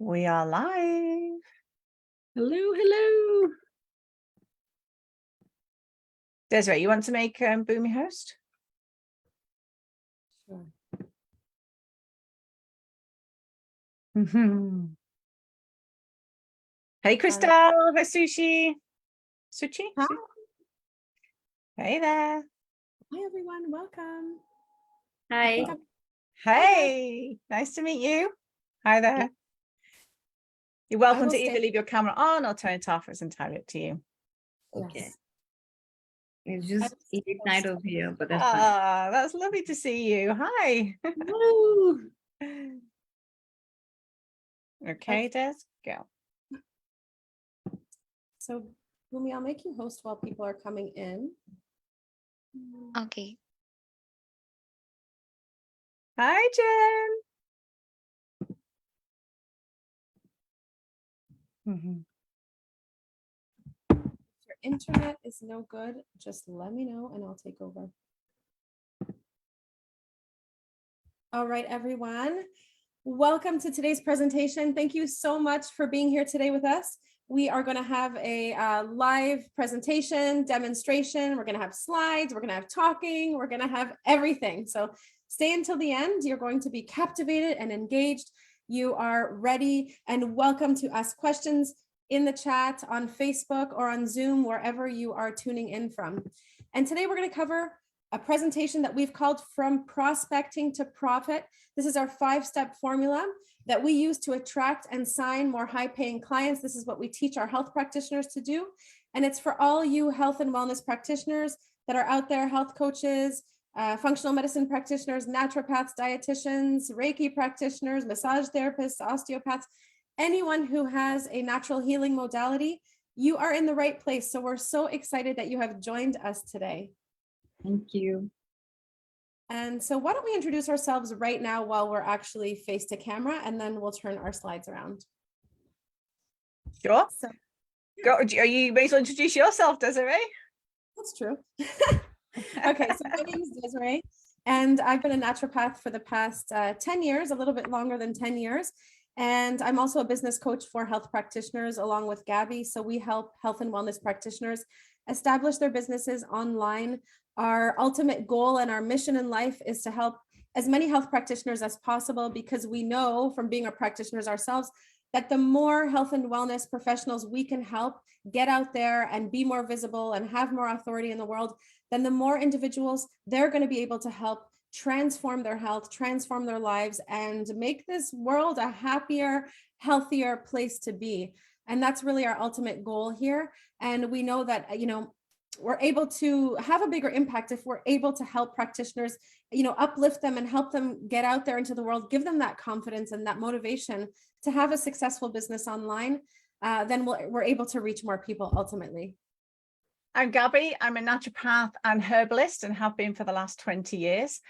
We are live. Hello, hello. Desiree, you want to make Boomy host? Sure. Hey, Crystal. Hi, Sushi. Suchi? Hi. Hey there. Hi, everyone. Welcome. Hi. Hey, nice to meet you. Hi there. You're welcome to either leave your camera on or turn it off. It's entirely up to you. Okay. It's just late night over here, but that's fine. That's lovely to see you. Hi. Woo. Okay, Des, go. So, Boomy, I'll make you host while people are coming in. Okay. Hi, Jen. If your internet is no good, just let me know and I'll take over. All right, everyone. Welcome to today's presentation. Thank you so much for being here today with us. We are going to have a live presentation, demonstration. We're going to have slides. We're going to have talking. We're going to have everything. So stay until the end. You're going to be captivated and engaged. You are ready and welcome to ask questions in the chat, on Facebook, or on Zoom, wherever you are tuning in from. And today we're going to cover a presentation that we've called From Prospecting to Profit. This is our 5-step formula that we use to attract and sign more high-paying clients. This is what we teach our health practitioners to do. And it's for all you health and wellness practitioners that are out there, health coaches, functional medicine practitioners, naturopaths, dietitians, Reiki practitioners, massage therapists, osteopaths, anyone who has a natural healing modality. You are in the right place. So we're so excited that you have joined us today. Thank you. And so why don't we introduce ourselves right now while we're actually face to camera, and then we'll turn our slides around. Sure. So, Go. You may as well introduce yourself, Desiree. that's true. Okay, so my name is Desiree, and I've been a naturopath for the past 10 years, a little bit longer than 10 years. And I'm also a business coach for health practitioners along with Gabby. So we help health and wellness practitioners establish their businesses online. Our ultimate goal and our mission in life is to help as many health practitioners as possible, because we know from being our practitioners ourselves that the more health and wellness professionals we can help get out there and be more visible and have more authority in the world, then the more individuals they're going to be able to help transform their health, transform their lives, and make this world a happier, healthier place to be. And that's really our ultimate goal here. And we know that, we're able to have a bigger impact if we're able to help practitioners, uplift them and help them get out there into the world, give them that confidence and that motivation to have a successful business online. Then we're able to reach more people ultimately. I'm Gabby. I'm a naturopath and herbalist and have been for the last 20 years.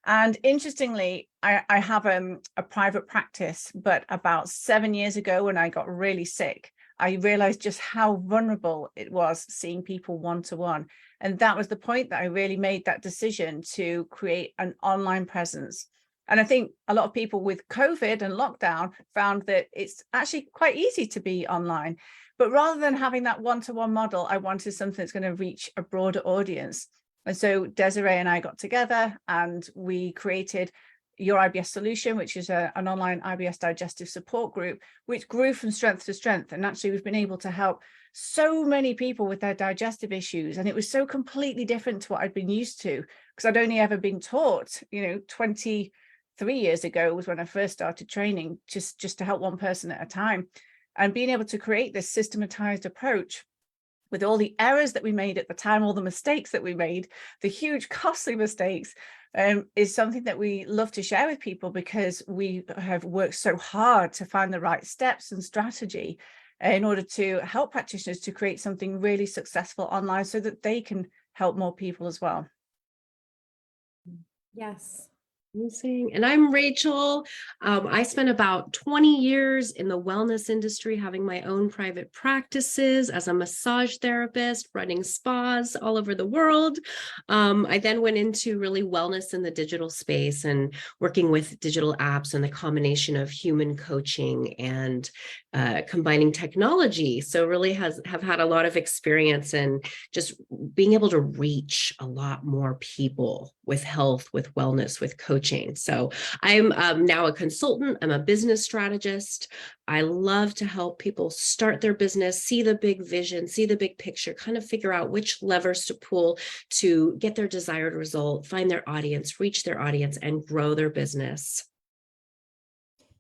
And interestingly, I have a private practice, but about 7 years ago when I got really sick, I realized just how vulnerable it was seeing people one-to-one. And that was the point that I really made that decision to create an online presence. And I think a lot of people with COVID and lockdown found that it's actually quite easy to be online. But rather than having that one-to-one model, I wanted something that's going to reach a broader audience. And so Desiree and I got together and we created Your IBS Solution, which is an online IBS digestive support group, which grew from strength to strength. And actually, we've been able to help so many people with their digestive issues. And it was so completely different to what I'd been used to, because I'd only ever been taught, 23 years ago was when I first started training, just to help one person at a time. And being able to create this systematized approach with all the errors that we made at the time, all the mistakes that we made, the huge costly mistakes, is something that we love to share with people, because we have worked so hard to find the right steps and strategy in order to help practitioners to create something really successful online so that they can help more people as well. Yes. Amazing. And I'm Rachel. I spent about 20 years in the wellness industry, having my own private practices as a massage therapist, running spas all over the world. I then went into really wellness in the digital space and working with digital apps and the combination of human coaching and combining technology. So really have had a lot of experience in just being able to reach a lot more people with health, with wellness, with coaching. So I'm now a consultant. I'm a business strategist. I love to help people start their business, see the big vision, see the big picture, kind of figure out which levers to pull to get their desired result, find their audience, reach their audience, and grow their business.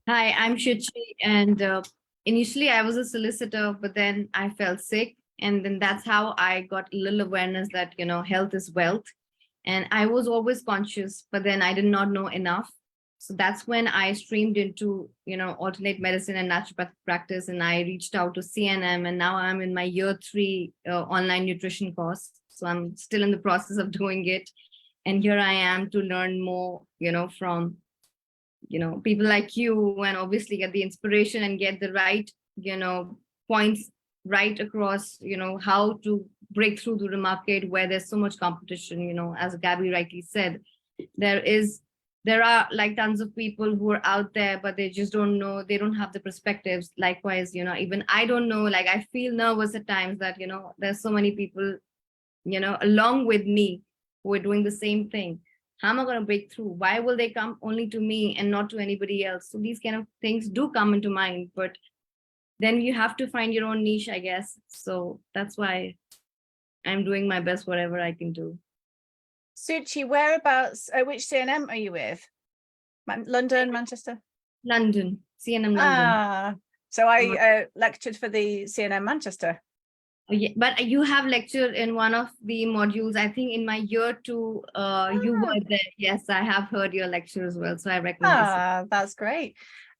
Hi, I'm Shuchi, and initially I was a solicitor, but then I fell sick, and then that's how I got a little awareness that, you know, health is wealth. And I was always conscious, but then I did not know enough. So that's when I streamed into, you know, alternate medicine and naturopathic practice, and I reached out to CNM, and now I'm in my year 3 online nutrition course. So I'm still in the process of doing it. And here I am to learn more, you know, from, you know, people like you, and obviously get the inspiration and get the right, you know, points right across, you know, how to break through to the market where there's so much competition. You know, as Gabby rightly said, there are like tons of people who are out there, but they just don't know, they don't have the perspectives. Likewise, you know, even I don't know, like I feel nervous at times that, you know, there's so many people, you know, along with me who are doing the same thing. How am I going to break through? Why will they come only to me and not to anybody else? So these kind of things do come into mind, but then you have to find your own niche, I guess. So that's why I'm doing my best, whatever I can do. Suchi, whereabouts, which CNM are you with? London, Manchester? London, CNM London. Ah, so I lectured for the CNM Manchester. Yeah, but you have lectured in one of the modules, I think in my year 2, you were there. Yes, I have heard your lecture as well, so I recognize it. Ah, that's great.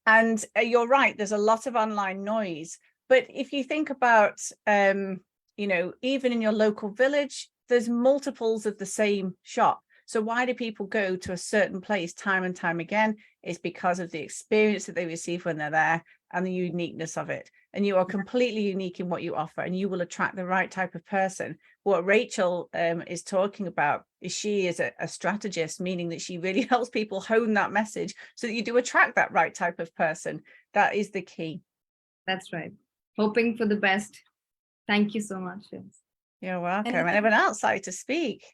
And you're right, there's a lot of online noise. But if you think about, you know, even in your local village, there's multiples of the same shop. So why do people go to a certain place time and time again? It's because of the experience that they receive when they're there and the uniqueness of it. And you are completely unique in what you offer, and you will attract the right type of person. What Rachel is talking about is she is a strategist, meaning that she really helps people hone that message so that you do attract that right type of person. That is the key. That's right. Hoping for the best. Thank you so much. Yes. You're welcome. And anyone else like to speak?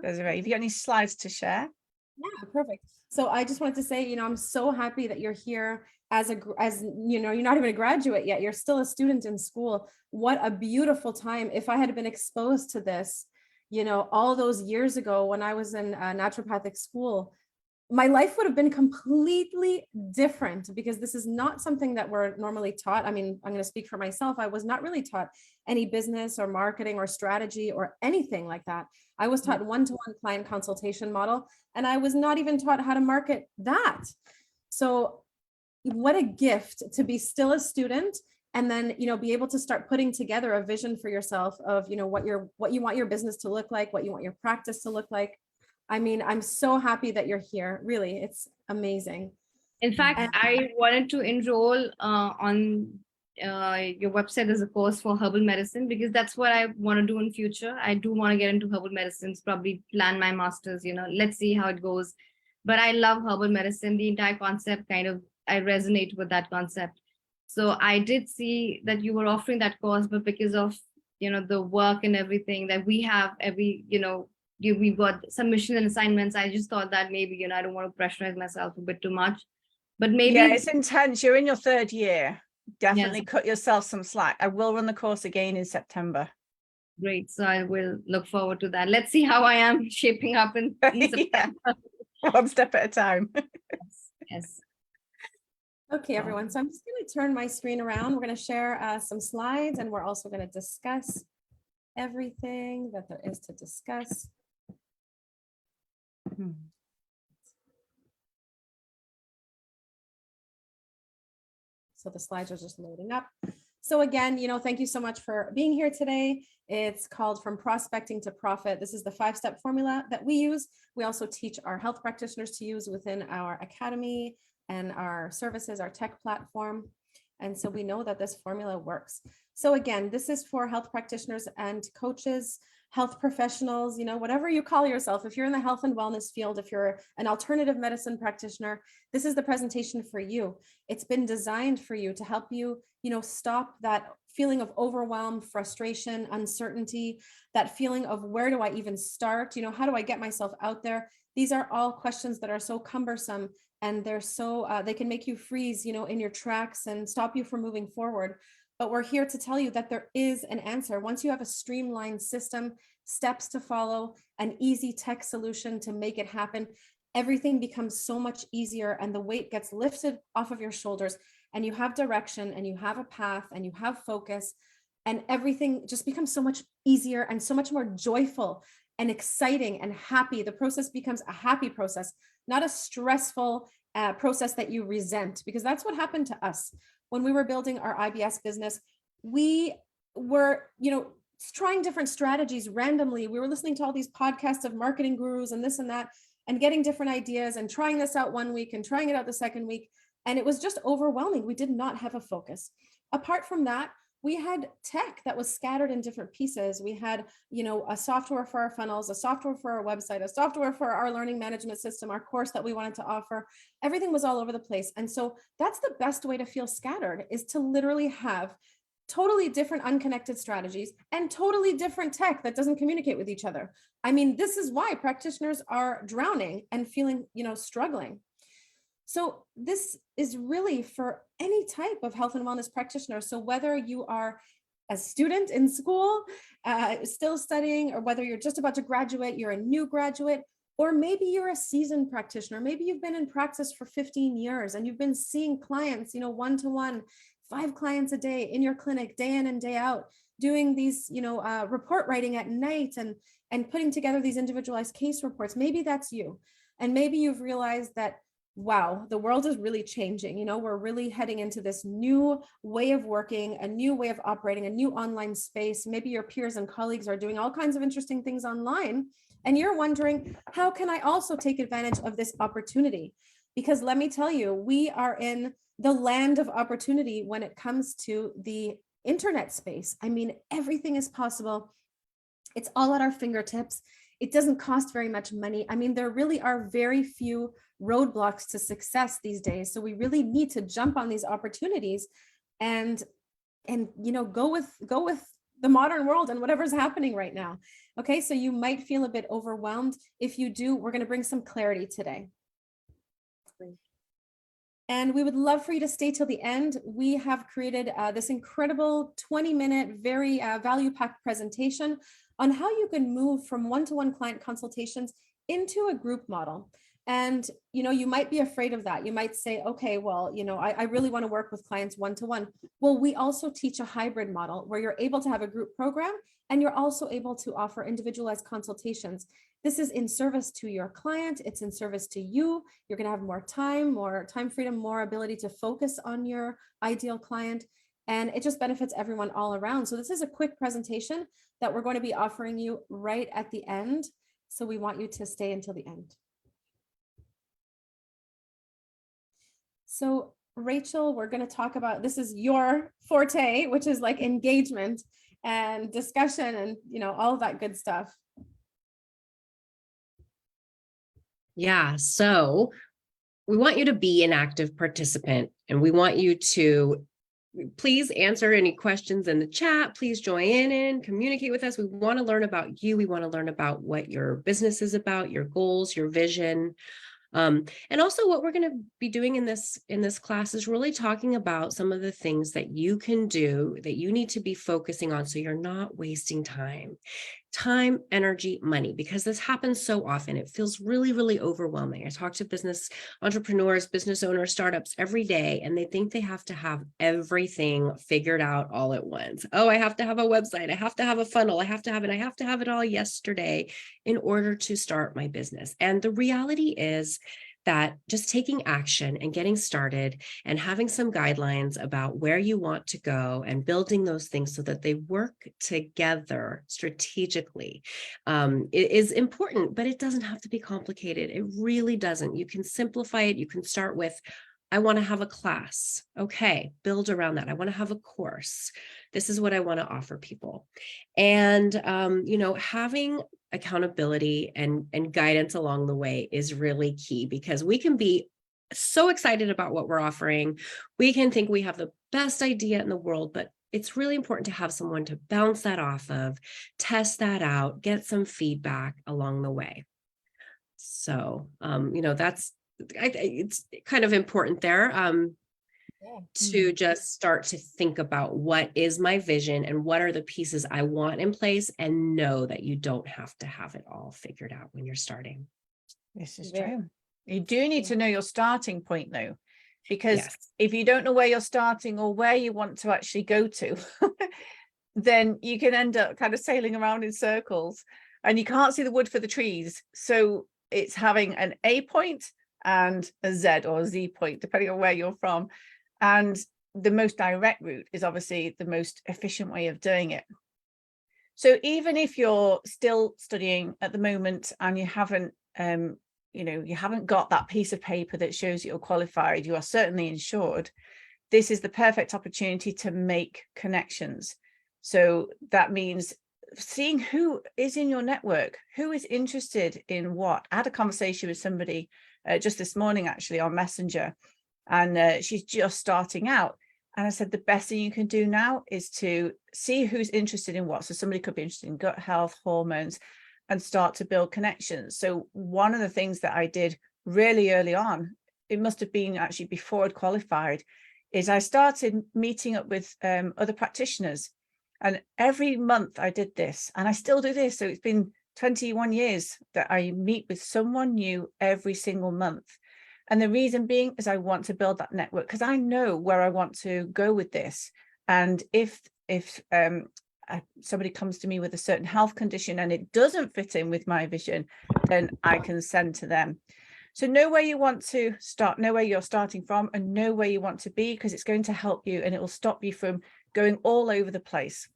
Desiree, have you got any slides to share? Yeah, perfect. So I just wanted to say, you know, I'm so happy that you're here as you know, you're not even a graduate yet. You're still a student in school. What a beautiful time. If I had been exposed to this, you know, all those years ago when I was in naturopathic school, my life would have been completely different, because this is not something that we're normally taught. I mean, I'm going to speak for myself. I was not really taught any business or marketing or strategy or anything like that. I was taught one-to-one client consultation model, and I was not even taught how to market that. So what a gift to be still a student, and then, you know, be able to start putting together a vision for yourself of, you know, what you want your business to look like, what you want your practice to look like. I mean, I'm so happy that you're here. Really, it's amazing. In fact, I wanted to enroll on your website as a course for herbal medicine, because that's what I want to do in future. I do want to get into herbal medicines, probably plan my master's, you know, let's see how it goes. But I love herbal medicine. The entire concept kind of, I resonate with that concept. So I did see that you were offering that course, but because of, you know, the work and everything that we have you know, we've got submission and assignments. I just thought that maybe, you know, I don't want to pressurize myself a bit too much, but maybe. Yeah, it's intense. You're in your 3rd year. Definitely cut yourself some slack. I will run the course again in September. Great. So I will look forward to that. Let's see how I am shaping up in September. One step at a time. Yes. Okay, everyone. So I'm just going to turn my screen around. We're going to share some slides, and we're also going to discuss everything that there is to discuss. So the slides are just loading up. So again, thank you so much for being here today. It's called From Prospecting to Profit. This is the 5-step formula that we use. We also teach our health practitioners to use within our academy and our services, our tech platform. And so we know that this formula works. So again, this is for health practitioners and coaches, health professionals, whatever you call yourself. If you're in the health and wellness field, if you're an alternative medicine practitioner, this is the presentation for you. It's been designed for you to help you, stop that feeling of overwhelm, frustration, uncertainty, that feeling of where do I even start? How do I get myself out there? These are all questions that are so cumbersome, and they're so, they can make you freeze, in your tracks and stop you from moving forward. But we're here to tell you that there is an answer. Once you have a streamlined system, steps to follow, an easy tech solution to make it happen, everything becomes so much easier and the weight gets lifted off of your shoulders, and you have direction and you have a path and you have focus, and everything just becomes so much easier and so much more joyful and exciting and happy. The process becomes a happy process, not a stressful process that you resent, because that's what happened to us. When we were building our IBS business, we were, trying different strategies randomly. We were listening to all these podcasts of marketing gurus and this and that, and getting different ideas and trying this out one week and trying it out the second week. And it was just overwhelming. We did not have a focus. Apart from that, we had tech that was scattered in different pieces. We had, a software for our funnels, a software for our website, a software for our learning management system, our course that we wanted to offer. Everything was all over the place. And so that's the best way to feel scattered, is to literally have totally different unconnected strategies and totally different tech that doesn't communicate with each other. I mean, this is why practitioners are drowning and feeling, struggling. So this is really for any type of health and wellness practitioner. So whether you are a student in school, still studying, or whether you're just about to graduate, you're a new graduate, or maybe you're a seasoned practitioner, maybe you've been in practice for 15 years and you've been seeing clients, one-to-one, 5 clients a day in your clinic, day in and day out, doing these, report writing at night and putting together these individualized case reports. Maybe that's you. And maybe you've realized that, wow, the world is really changing. We're really heading into this new way of working, a new way of operating, a new online space. Maybe your peers and colleagues are doing all kinds of interesting things online, and you're wondering, how can I also take advantage of this opportunity? Because let me tell you, we are in the land of opportunity when it comes to the internet space. I mean, everything is possible. It's all at our fingertips. It doesn't cost very much money. I mean, there really are very few roadblocks to success these days. So we really need to jump on these opportunities and go with the modern world and whatever's happening right now. Okay, so you might feel a bit overwhelmed. If you do, we're going to bring some clarity today. And we would love for you to stay till the end. We have created this incredible 20-minute, very value-packed presentation on how you can move from one-to-one client consultations into a group model. And, you might be afraid of that. You might say, okay, well, I really want to work with clients one-to-one. Well, we also teach a hybrid model where you're able to have a group program and you're also able to offer individualized consultations. This is in service to your client. It's in service to you. You're going to have more time freedom, more ability to focus on your ideal client. And it just benefits everyone all around. So this is a quick presentation that we're going to be offering you right at the end. So we want you to stay until the end. So Rachel, we're going to talk about, this is your forte, which is like engagement and discussion and, all of that good stuff. Yeah, so we want you to be an active participant, and we want you to please answer any questions in the chat. Please join in, communicate with us. We want to learn about you. We want to learn about what your business is about, your goals, your vision. And also what we're going to be doing in this class is really talking about some of the things that you can do that you need to be focusing on so you're not wasting time, energy, money, because this happens so often. It feels really, really overwhelming. I talk to business entrepreneurs, business owners, startups every day, and they think they have to have everything figured out all at once. Oh, I have to have a website. I have to have a funnel. I have to have it all yesterday in order to start my business. And the reality is that just taking action and getting started and having some guidelines about where you want to go and building those things so that they work together strategically is important, but it doesn't have to be complicated. It really doesn't. You can simplify it. You can start with, I want to have a class. Okay, build around that. I want to have a course. This is what I want to offer people. And, having accountability and guidance along the way is really key, because we can be so excited about what we're offering. We can think we have the best idea in the world, but it's really important to have someone to bounce that off of, test that out, get some feedback along the way. So, it's kind of important there to just start to think about what is my vision and what are the pieces I want in place, and know that you don't have to have it all figured out when you're starting. This is Yeah. true. You do need to know your starting point though, because Yes. if you don't know where you're starting or where you want to actually go to, then you can end up kind of sailing around in circles and you can't see the wood for the trees. So it's having an A point and a Z or a Z point, depending on where you're from. And the most direct route is obviously the most efficient way of doing it. So even if you're still studying at the moment and you haven't, you haven't got that piece of paper that shows you're qualified, you are certainly insured. This is the perfect opportunity to make connections. So that means seeing who is in your network, who is interested in what. I had a conversation with somebody just this morning, actually, on Messenger, and she's just starting out. And I said, the best thing you can do now is to see who's interested in what. So somebody could be interested in gut health, hormones, and start to build connections. So one of the things that I did really early on, it must have been actually before I'd qualified, is I started meeting up with other practitioners. And every month I did this, and I still do this. So it's been 21 years that I meet with someone new every single month. And the reason being is I want to build that network, because I know where I want to go with this. And if somebody comes to me with a certain health condition and it doesn't fit in with my vision, then I can send to them. So know where you want to start, know where you're starting from, and know where you want to be, because it's going to help you and it will stop you from going all over the place.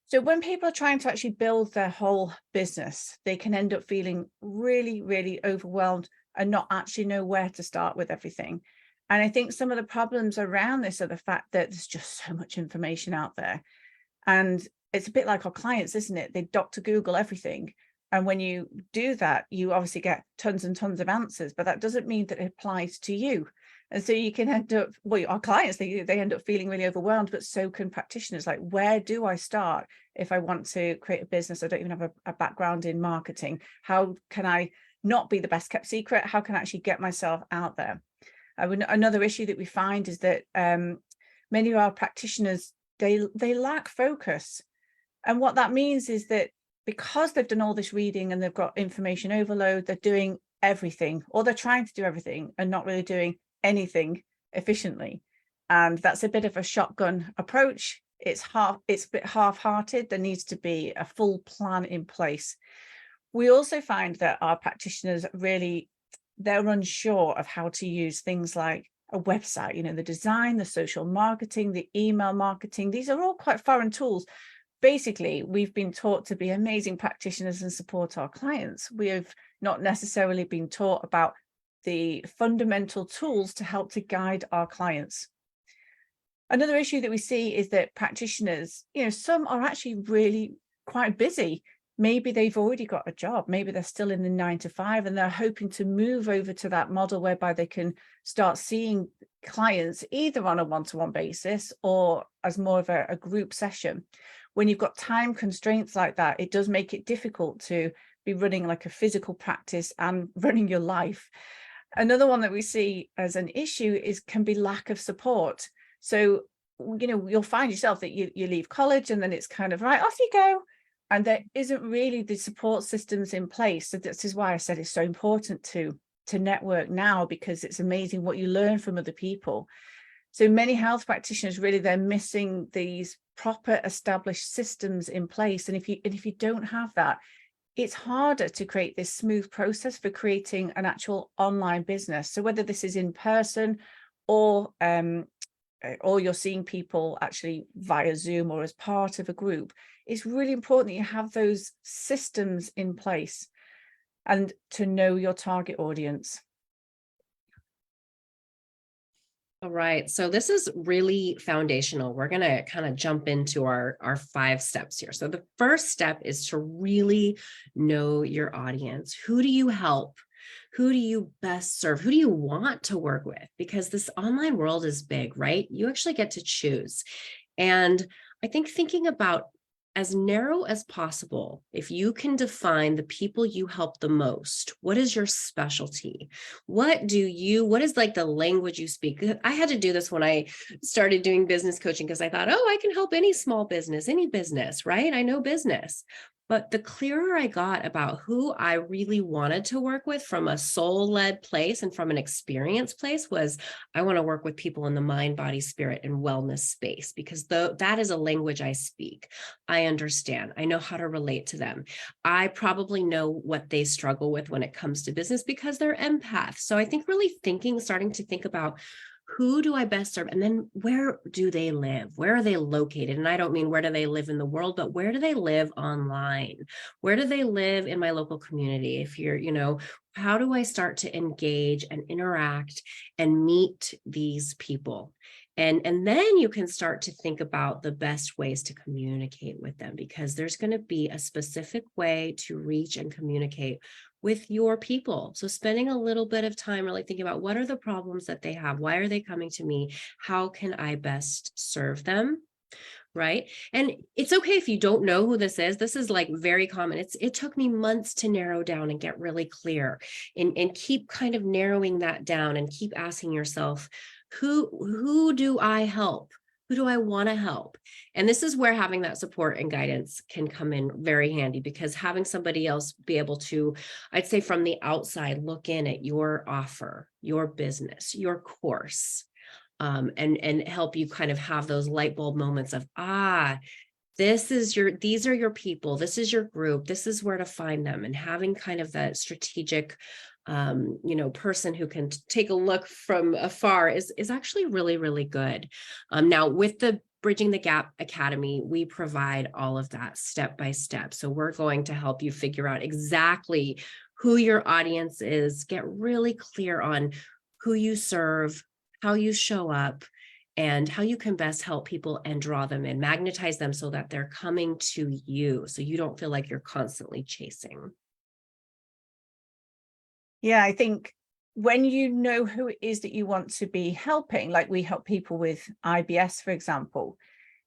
So when people are trying to actually build their whole business, they can end up feeling really, really overwhelmed and not actually know where to start with everything. And I think some of the problems around this are the fact that there's just so much information out there. And it's a bit like our clients, isn't it? They Dr. Google everything. And when you do that, you obviously get tons and tons of answers, but that doesn't mean that it applies to you. And so you can end up, well, our clients, they end up feeling really overwhelmed, but so can practitioners. Like, where do I start if I want to create a business? I don't even have a background in marketing. How can I not be the best kept secret? How can I actually get myself out there? Another issue that we find is that many of our practitioners, they lack focus. And what that means is that because they've done all this reading and they've got information overload, they're doing everything, or they're trying to do everything and not really doing anything efficiently. And that's a bit of a shotgun approach. It's a bit half-hearted. There needs to be a full plan in place. We also find that our practitioners they're unsure of how to use things like a website, the design, the social marketing, the email marketing. These are all quite foreign tools. Basically, we've been taught to be amazing practitioners and support our clients. We have not necessarily been taught about the fundamental tools to help to guide our clients. Another issue that we see is that practitioners, some are actually really quite busy. Maybe they've already got a job. Maybe they're still in the 9 to 5 and they're hoping to move over to that model whereby they can start seeing clients either on a one-to-one basis or as more of a group session. When you've got time constraints like that, it does make it difficult to be running like a physical practice and running your life. Another one that we see as an issue can be lack of support. So, you'll find yourself that you leave college and then it's kind of right, off you go. And there isn't really the support systems in place. So this is why I said it's so important to network now, because it's amazing what you learn from other people. So many health practitioners, really, they're missing these proper established systems in place. And if you don't have that, it's harder to create this smooth process for creating an actual online business. So whether this is in person or you're seeing people actually via Zoom or as part of a group, it's really important that you have those systems in place and to know your target audience. All right, so this is really foundational. We're going to kind of jump into our 5 steps here. So the first step is to really know your audience. Who do you help? Who do you best serve? Who do you want to work with? Because this online world is big, right? You actually get to choose. And I think thinking about as narrow as possible, if you can define the people you help the most, what is your specialty? What is like the language you speak? I had to do this when I started doing business coaching because I thought, oh, I can help any small business, any business, right? I know business. But the clearer I got about who I really wanted to work with from a soul-led place and from an experience place was, I want to work with people in the mind, body, spirit, and wellness space, because that is a language I speak. I understand. I know how to relate to them. I probably know what they struggle with when it comes to business because they're empaths. So I think really starting to think about, who do I best serve? And then where do they live? Where are they located? And I don't mean where do they live in the world, but where do they live online? Where do they live in my local community? If you're, how do I start to engage and interact and meet these people? And then you can start to think about the best ways to communicate with them, because there's going to be a specific way to reach and communicate with your people. So spending a little bit of time really thinking about, what are the problems that they have? Why are they coming to me? How can I best serve them? Right. And it's okay if you don't know who this is. This is like very common. It took me months to narrow down and get really clear, and keep kind of narrowing that down and keep asking yourself, who do I help? Who do I want to help? And this is where having that support and guidance can come in very handy, because having somebody else be able to, I'd say from the outside, look in at your offer, your business, your course, and help you kind of have those light bulb moments of, these are your people, this is your group, this is where to find them, and having kind of that strategic person who can take a look from afar is actually really, really good. Now with the Bridging the Gap Academy, we provide all of that step by step. So we're going to help you figure out exactly who your audience is, get really clear on who you serve, how you show up, and how you can best help people and draw them in, magnetize them so that they're coming to you, so you don't feel like you're constantly chasing. Yeah, I think when you know who it is that you want to be helping, like we help people with IBS, for example,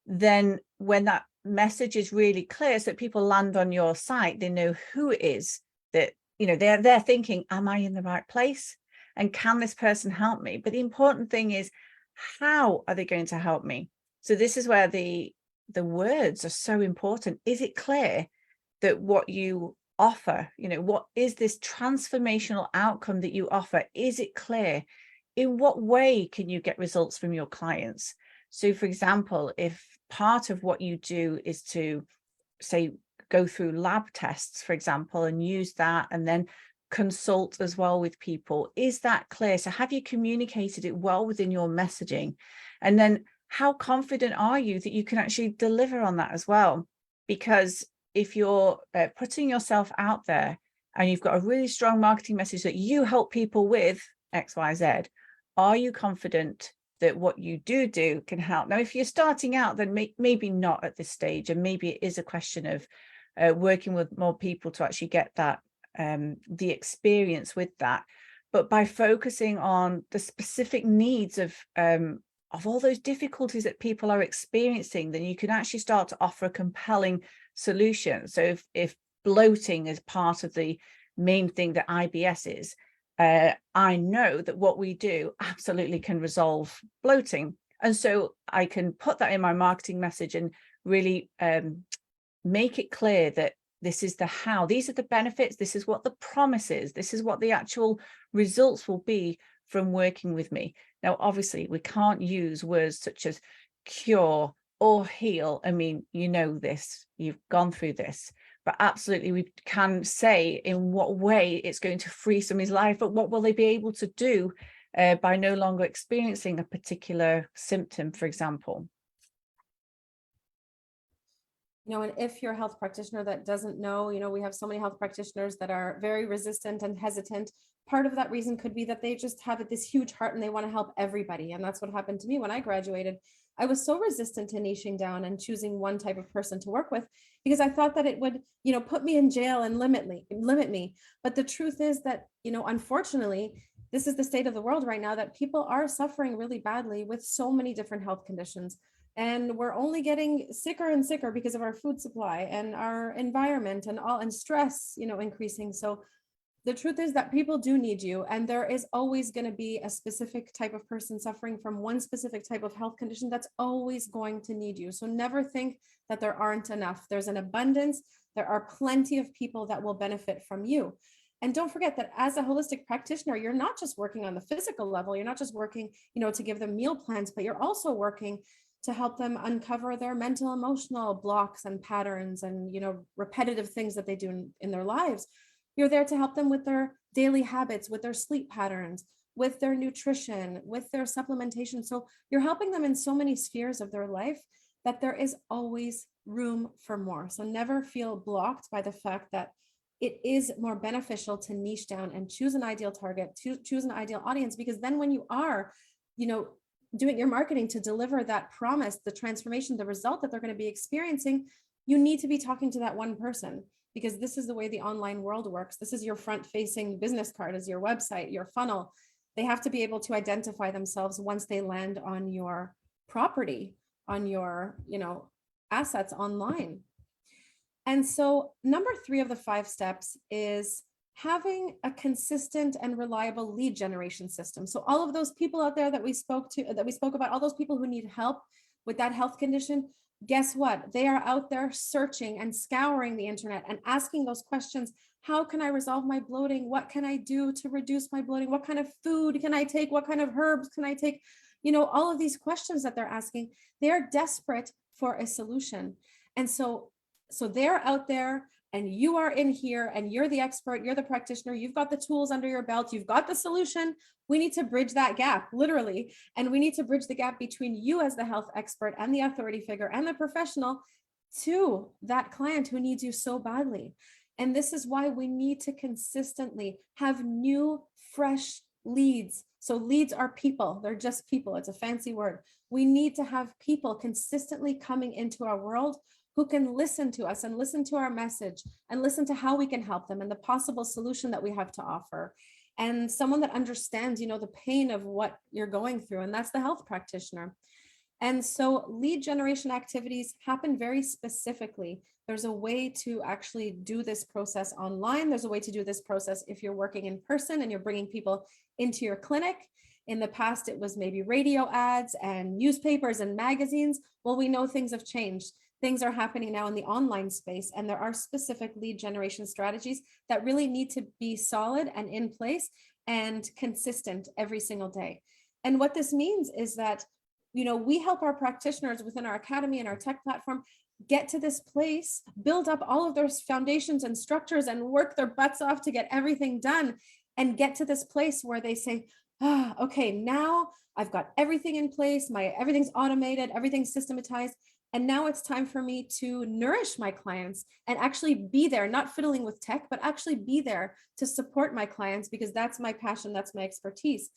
then when that message is really clear, so that people land on your site, they know who it is that, they're thinking, am I in the right place? And can this person help me? But the important thing is, how are they going to help me? So this is where the words are so important. Is it clear that what you offer, what is this transformational outcome that you offer? Is it clear? In what way can you get results from your clients? So for example, if part of what you do is to, say, go through lab tests, for example, and use that and then consult as well with people, is that clear? So have you communicated it well within your messaging? And then how confident are you that you can actually deliver on that as well? Because if you're putting yourself out there and you've got a really strong marketing message that you help people with XYZ, are you confident that what you do can help? Now, if you're starting out, then maybe not at this stage, and maybe it is a question of working with more people to actually get that the experience with that. But by focusing on the specific needs of all those difficulties that people are experiencing, then you can actually start to offer a compelling solution. So if bloating is part of the main thing that IBS is, I know that what we do absolutely can resolve bloating. And so I can put that in my marketing message and really make it clear that this is the how, these are the benefits, this is what the promise is, this is what the actual results will be from working with me. Now, obviously, we can't use words such as cure or heal. I mean, this, you've gone through this, but absolutely we can say in what way it's going to free somebody's life, but what will they be able to do by no longer experiencing a particular symptom, for example. You know, and if you're a health practitioner that doesn't know, you know, we have so many health practitioners that are very resistant and hesitant. Part of that reason could be that they just have this huge heart and they want to help everybody. And that's what happened to me when I graduated. I was so resistant to niching down and choosing one type of person to work with because I thought that it would, you know, put me in jail and limit me. But the truth is that, you know, unfortunately, this is the state of the world right now, that people are suffering really badly with so many different health conditions. And we're only getting sicker and sicker because of our food supply and our environment and stress, you know, increasing. So the truth is that people do need you, and there is always going to be a specific type of person suffering from one specific type of health condition that's always going to need you. So never think that there aren't enough. There's an abundance. There are plenty of people that will benefit from you. And don't forget that as a holistic practitioner, you're not just working on the physical level. You're not just working, you know, to give them meal plans, but you're also working to help them uncover their mental, emotional blocks and patterns and, you know, repetitive things that they do in their lives. You're there to help them with their daily habits, with their sleep patterns, with their nutrition, with their supplementation. So you're helping them in so many spheres of their life that there is always room for more. So never feel blocked by the fact that it is more beneficial to niche down and choose an ideal target, to choose an ideal audience, because then when you are, you know, doing your marketing to deliver that promise, the transformation, the result that they're going to be experiencing, you need to be talking to that one person, because this is the way the online world works. This is your front-facing business card, is your website, your funnel. They have to be able to identify themselves once they land on your property, on your, you know, assets online. And so number 3 of the 5 steps is having a consistent and reliable lead generation system. So all of those people out there that we spoke about, all those people who need help with that health condition, guess what? They are out there searching and scouring the internet and asking those questions. How can I resolve my bloating? What can I do to reduce my bloating? What kind of food can I take? What kind of herbs can I take? You know, all of these questions that they're asking, they're desperate for a solution. And so they're out there, and you are in here, and you're the expert, you're the practitioner, you've got the tools under your belt, you've got the solution. We need to bridge that gap, literally. And we need to bridge the gap between you as the health expert and the authority figure and the professional to that client who needs you so badly. And this is why we need to consistently have new, fresh leads. So leads are people, they're just people, it's a fancy word. We need to have people consistently coming into our world who can listen to us and listen to our message and listen to how we can help them and the possible solution that we have to offer. And someone that understands, you know, the pain of what you're going through, and that's the health practitioner. And so lead generation activities happen very specifically. There's a way to actually do this process online. There's a way to do this process if you're working in person and you're bringing people into your clinic. In the past, it was maybe radio ads and newspapers and magazines. Well, we know things have changed. Things are happening now in the online space, and there are specific lead generation strategies that really need to be solid and in place and consistent every single day. And what this means is that, you know, we help our practitioners within our academy and our tech platform get to this place, build up all of their foundations and structures and work their butts off to get everything done and get to this place where they say, okay, now I've got everything in place, everything's automated, everything's systematized. And now it's time for me to nourish my clients and actually be there, not fiddling with tech, but actually be there to support my clients, because that's my passion, that's my expertise.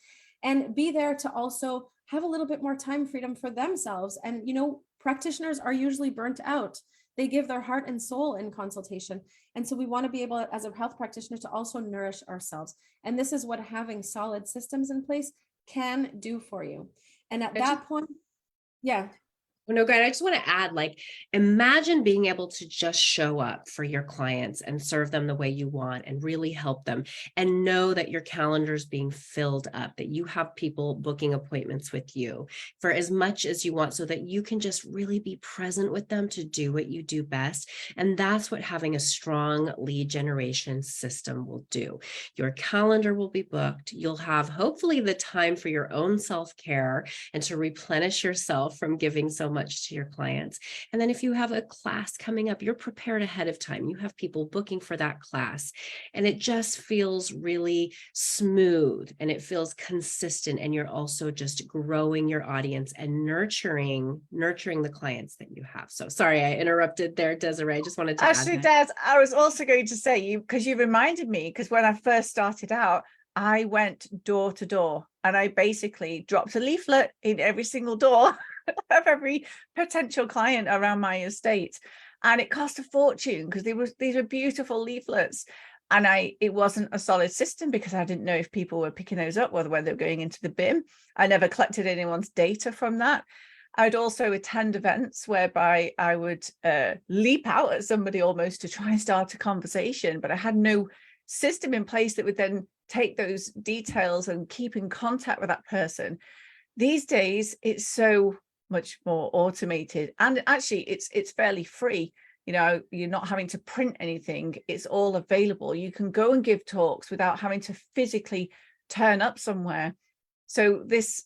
And be there to also have a little bit more time freedom for themselves. And, you know, practitioners are usually burnt out. They give their heart and soul in consultation. And so we want to be able, as a health practitioner, to also nourish ourselves. And this is what having solid systems in place can do for you. And at that point, yeah. Oh, no, great. I just want to add, like, imagine being able to just show up for your clients and serve them the way you want and really help them, and know that your calendar is being filled up, that you have people booking appointments with you for as much as you want, so that you can just really be present with them to do what you do best. And that's what having a strong lead generation system will do. Your calendar will be booked. You'll have hopefully the time for your own self-care and to replenish yourself from giving so much to your clients. And then if you have a class coming up, you're prepared ahead of time. You have people booking for that class, and it just feels really smooth and it feels consistent. And you're also just growing your audience and nurturing the clients that you have. So sorry, I interrupted there, Desiree. I just wanted to Actually, add that. Des, I was also going to say, you, because you reminded me, because when I first started out, I went door to door and I basically dropped a leaflet in every single door of every potential client around my estate. And it cost a fortune because these were beautiful leaflets. And it wasn't a solid system because I didn't know if people were picking those up, whether they were going into the bin. I never collected anyone's data from that. I'd also attend events whereby I would leap out at somebody almost to try and start a conversation, but I had no system in place that would then take those details and keep in contact with that person. These days, it's so much more automated, and actually it's fairly free. You know, you're not having to print anything. It's all available. You can go and give talks without having to physically turn up somewhere. So this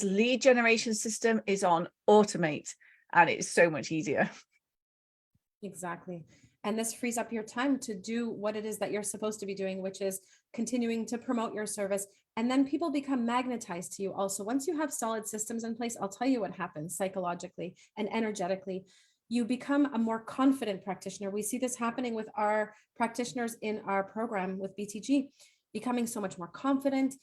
lead generation system is on automate, and it's so much easier. Exactly. And this frees up your time to do what it is that you're supposed to be doing, which is continuing to promote your service. And then people become magnetized to you also. Once you have solid systems in place, I'll tell you what happens psychologically and energetically. You become a more confident practitioner. We see this happening with our practitioners in our program with BTG, becoming so much more confident,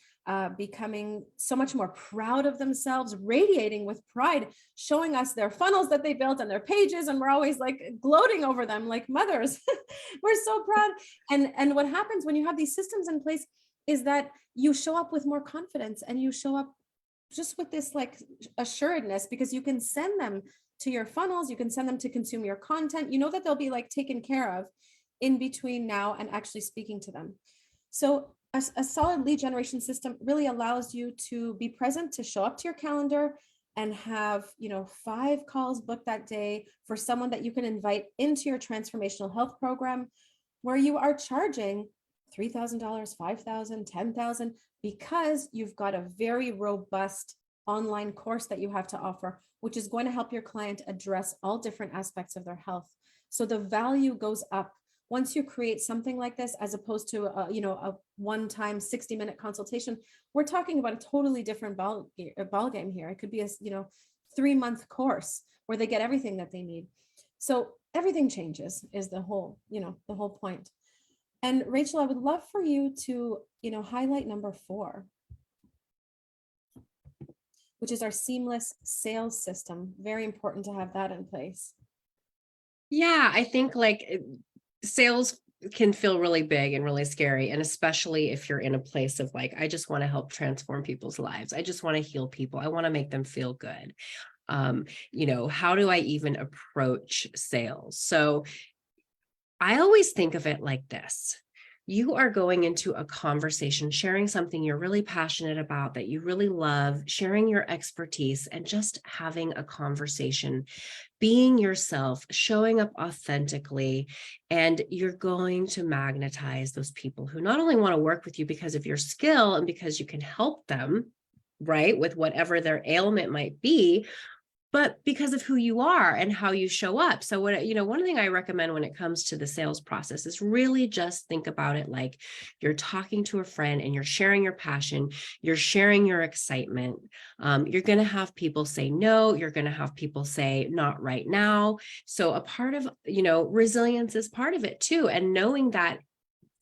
becoming so much more proud of themselves, radiating with pride, showing us their funnels that they built and their pages. And we're always like gloating over them like mothers. We're so proud. And what happens when you have these systems in place is that you show up with more confidence, and you show up just with this like assuredness, because you can send them to your funnels, you can send them to consume your content. You know that they'll be like taken care of in between now and actually speaking to them. So a solid lead generation system really allows you to be present, to show up to your calendar and have, 5 calls booked that day for someone that you can invite into your transformational health program, where you are charging $3,000, $5,000, $10,000, because you've got a very robust online course that you have to offer, which is going to help your client address all different aspects of their health. So the value goes up once you create something like this, as opposed to a one-time 60-minute consultation. We're talking about a totally different ball game here. It could be a 3-month course where they get everything that they need. So everything changes is the whole point. And Rachel, I would love for you to highlight number 4, which is our seamless sales system. Very important to have that in place. Yeah, I think sales can feel really big and really scary. And especially if you're in a place of I just want to help transform people's lives. I just want to heal people. I want to make them feel good. How do I even approach sales? So I always think of it like this. You are going into a conversation, sharing something you're really passionate about, that you really love, sharing your expertise, and just having a conversation, being yourself, showing up authentically, and you're going to magnetize those people who not only want to work with you because of your skill and because you can help them, right, with whatever their ailment might be, but because of who you are and how you show up. So one thing I recommend when it comes to the sales process is really just think about it like you're talking to a friend and you're sharing your passion, you're sharing your excitement. You're going to have people say no, you're going to have people say not right now. So a part of, resilience is part of it too. And knowing that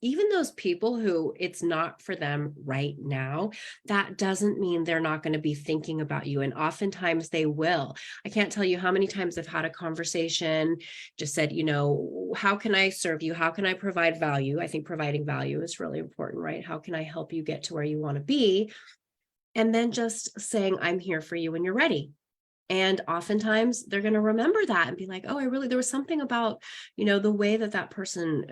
even those people who it's not for them right now, that doesn't mean they're not going to be thinking about you. And oftentimes they will. I can't tell you how many times I've had a conversation, just said, how can I serve you? How can I provide value? I think providing value is really important, right? How can I help you get to where you want to be? And then just saying, I'm here for you when you're ready. And oftentimes they're going to remember that and be like, oh, there was something about, the way that person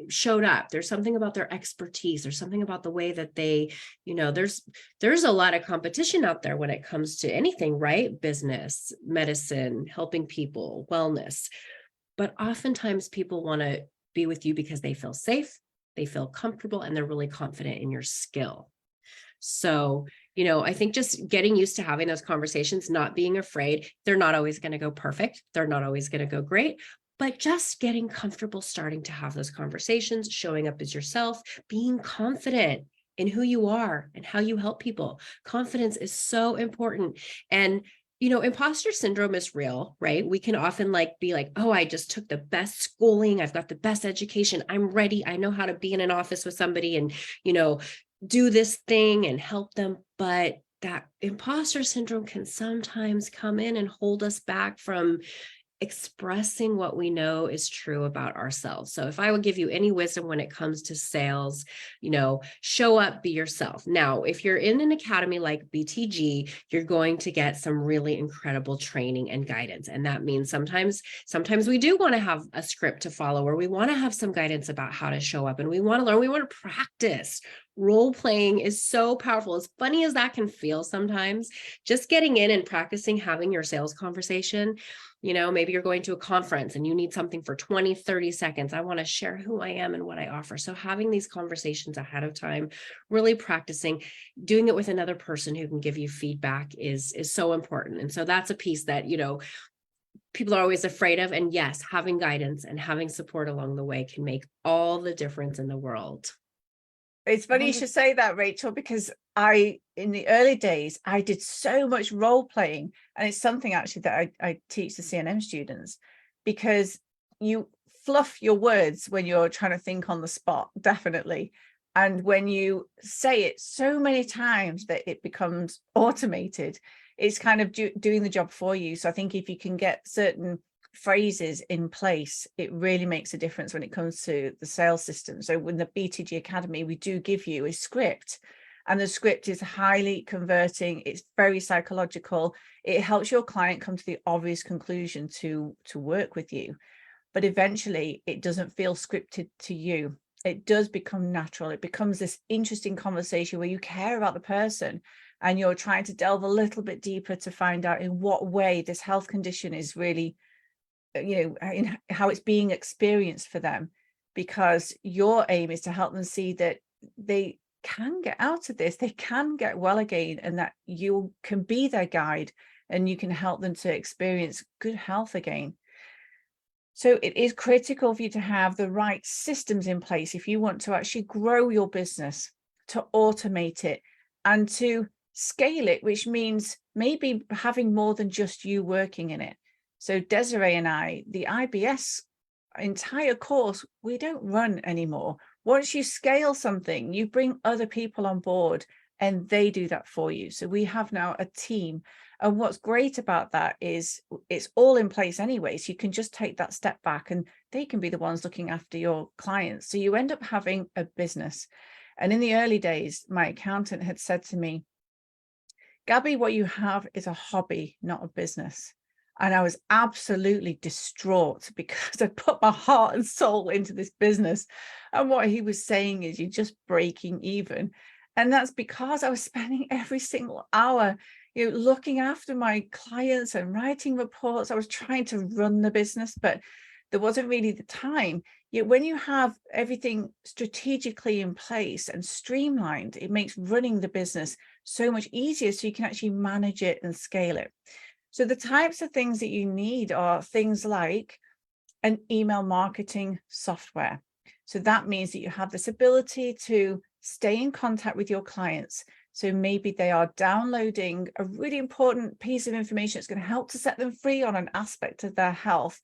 showed up. There's something about their expertise. There's something about the way that they, there's a lot of competition out there when it comes to anything, right? Business, medicine, helping people, wellness. But oftentimes people want to be with you because they feel safe, they feel comfortable, and they're really confident in your skill. So I think just getting used to having those conversations, not being afraid. They're not always going to go perfect. They're not always going to go great, but just getting comfortable starting to have those conversations, showing up as yourself, being confident in who you are and how you help people. Confidence is so important. And imposter syndrome is real, right? We can often be like, oh, I just took the best schooling. I've got the best education. I'm ready. I know how to be in an office with somebody and, do this thing and help them. But that imposter syndrome can sometimes come in and hold us back from expressing what we know is true about ourselves. So if I would give you any wisdom when it comes to sales, show up, be yourself. Now, if you're in an academy like BTG, you're going to get some really incredible training and guidance. And that means sometimes we do want to have a script to follow, or we want to have some guidance about how to show up, and we want to learn, we want to practice. Role playing is so powerful. As funny as that can feel sometimes, just getting in and practicing having your sales conversation. Maybe you're going to a conference and you need something for 20, 30 seconds. I want to share who I am and what I offer. So having these conversations ahead of time, really practicing, doing it with another person who can give you feedback is so important. And so that's a piece that, people are always afraid of. And yes, having guidance and having support along the way can make all the difference in the world. It's funny you should say that, Rachel, because in the early days, I did so much role playing, and it's something actually that I teach the CNM students, because you fluff your words when you're trying to think on the spot, definitely. And when you say it so many times that it becomes automated, it's kind of doing the job for you. So I think if you can get certain phrases in place, it really makes a difference when it comes to the sales system. So in the BTG Academy, we do give you a script, and the script is highly converting. It's very psychological. It helps your client come to the obvious conclusion to work with you. But eventually it doesn't feel scripted to you. It does become natural. It becomes this interesting conversation where you care about the person and you're trying to delve a little bit deeper to find out in what way this health condition is really, in how it's being experienced for them, because your aim is to help them see that they can get out of this, they can get well again, and that you can be their guide and you can help them to experience good health again. So it is critical for you to have the right systems in place if you want to actually grow your business, to automate it and to scale it, which means maybe having more than just you working in it. So Desiree and I, the IBS entire course, we don't run anymore. Once you scale something, you bring other people on board and they do that for you. So we have now a team. And what's great about that is it's all in place anyway. So you can just take that step back and they can be the ones looking after your clients. So you end up having a business. And in the early days, my accountant had said to me, Gabby, what you have is a hobby, not a business. And I was absolutely distraught because I put my heart and soul into this business. And what he was saying is, you're just breaking even. And that's because I was spending every single hour, looking after my clients and writing reports. I was trying to run the business, but there wasn't really the time. Yet when you have everything strategically in place and streamlined, it makes running the business so much easier, so you can actually manage it and scale it. So the types of things that you need are things like an email marketing software. So that means that you have this ability to stay in contact with your clients. So maybe they are downloading a really important piece of information that's going to help to set them free on an aspect of their health.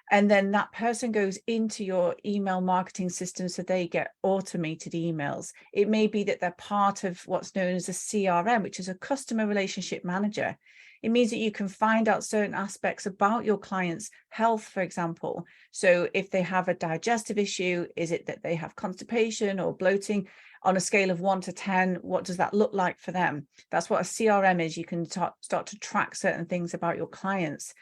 And then that person goes into your email marketing system, so they get automated emails. It may be that they're part of what's known as a CRM, which is a customer relationship manager. It means that you can find out certain aspects about your client's health, for example. So if they have a digestive issue, is it that they have constipation or bloating? On a scale of 1 to 10, what does that look like for them? That's what a CRM is. You can start to track certain things about your clients.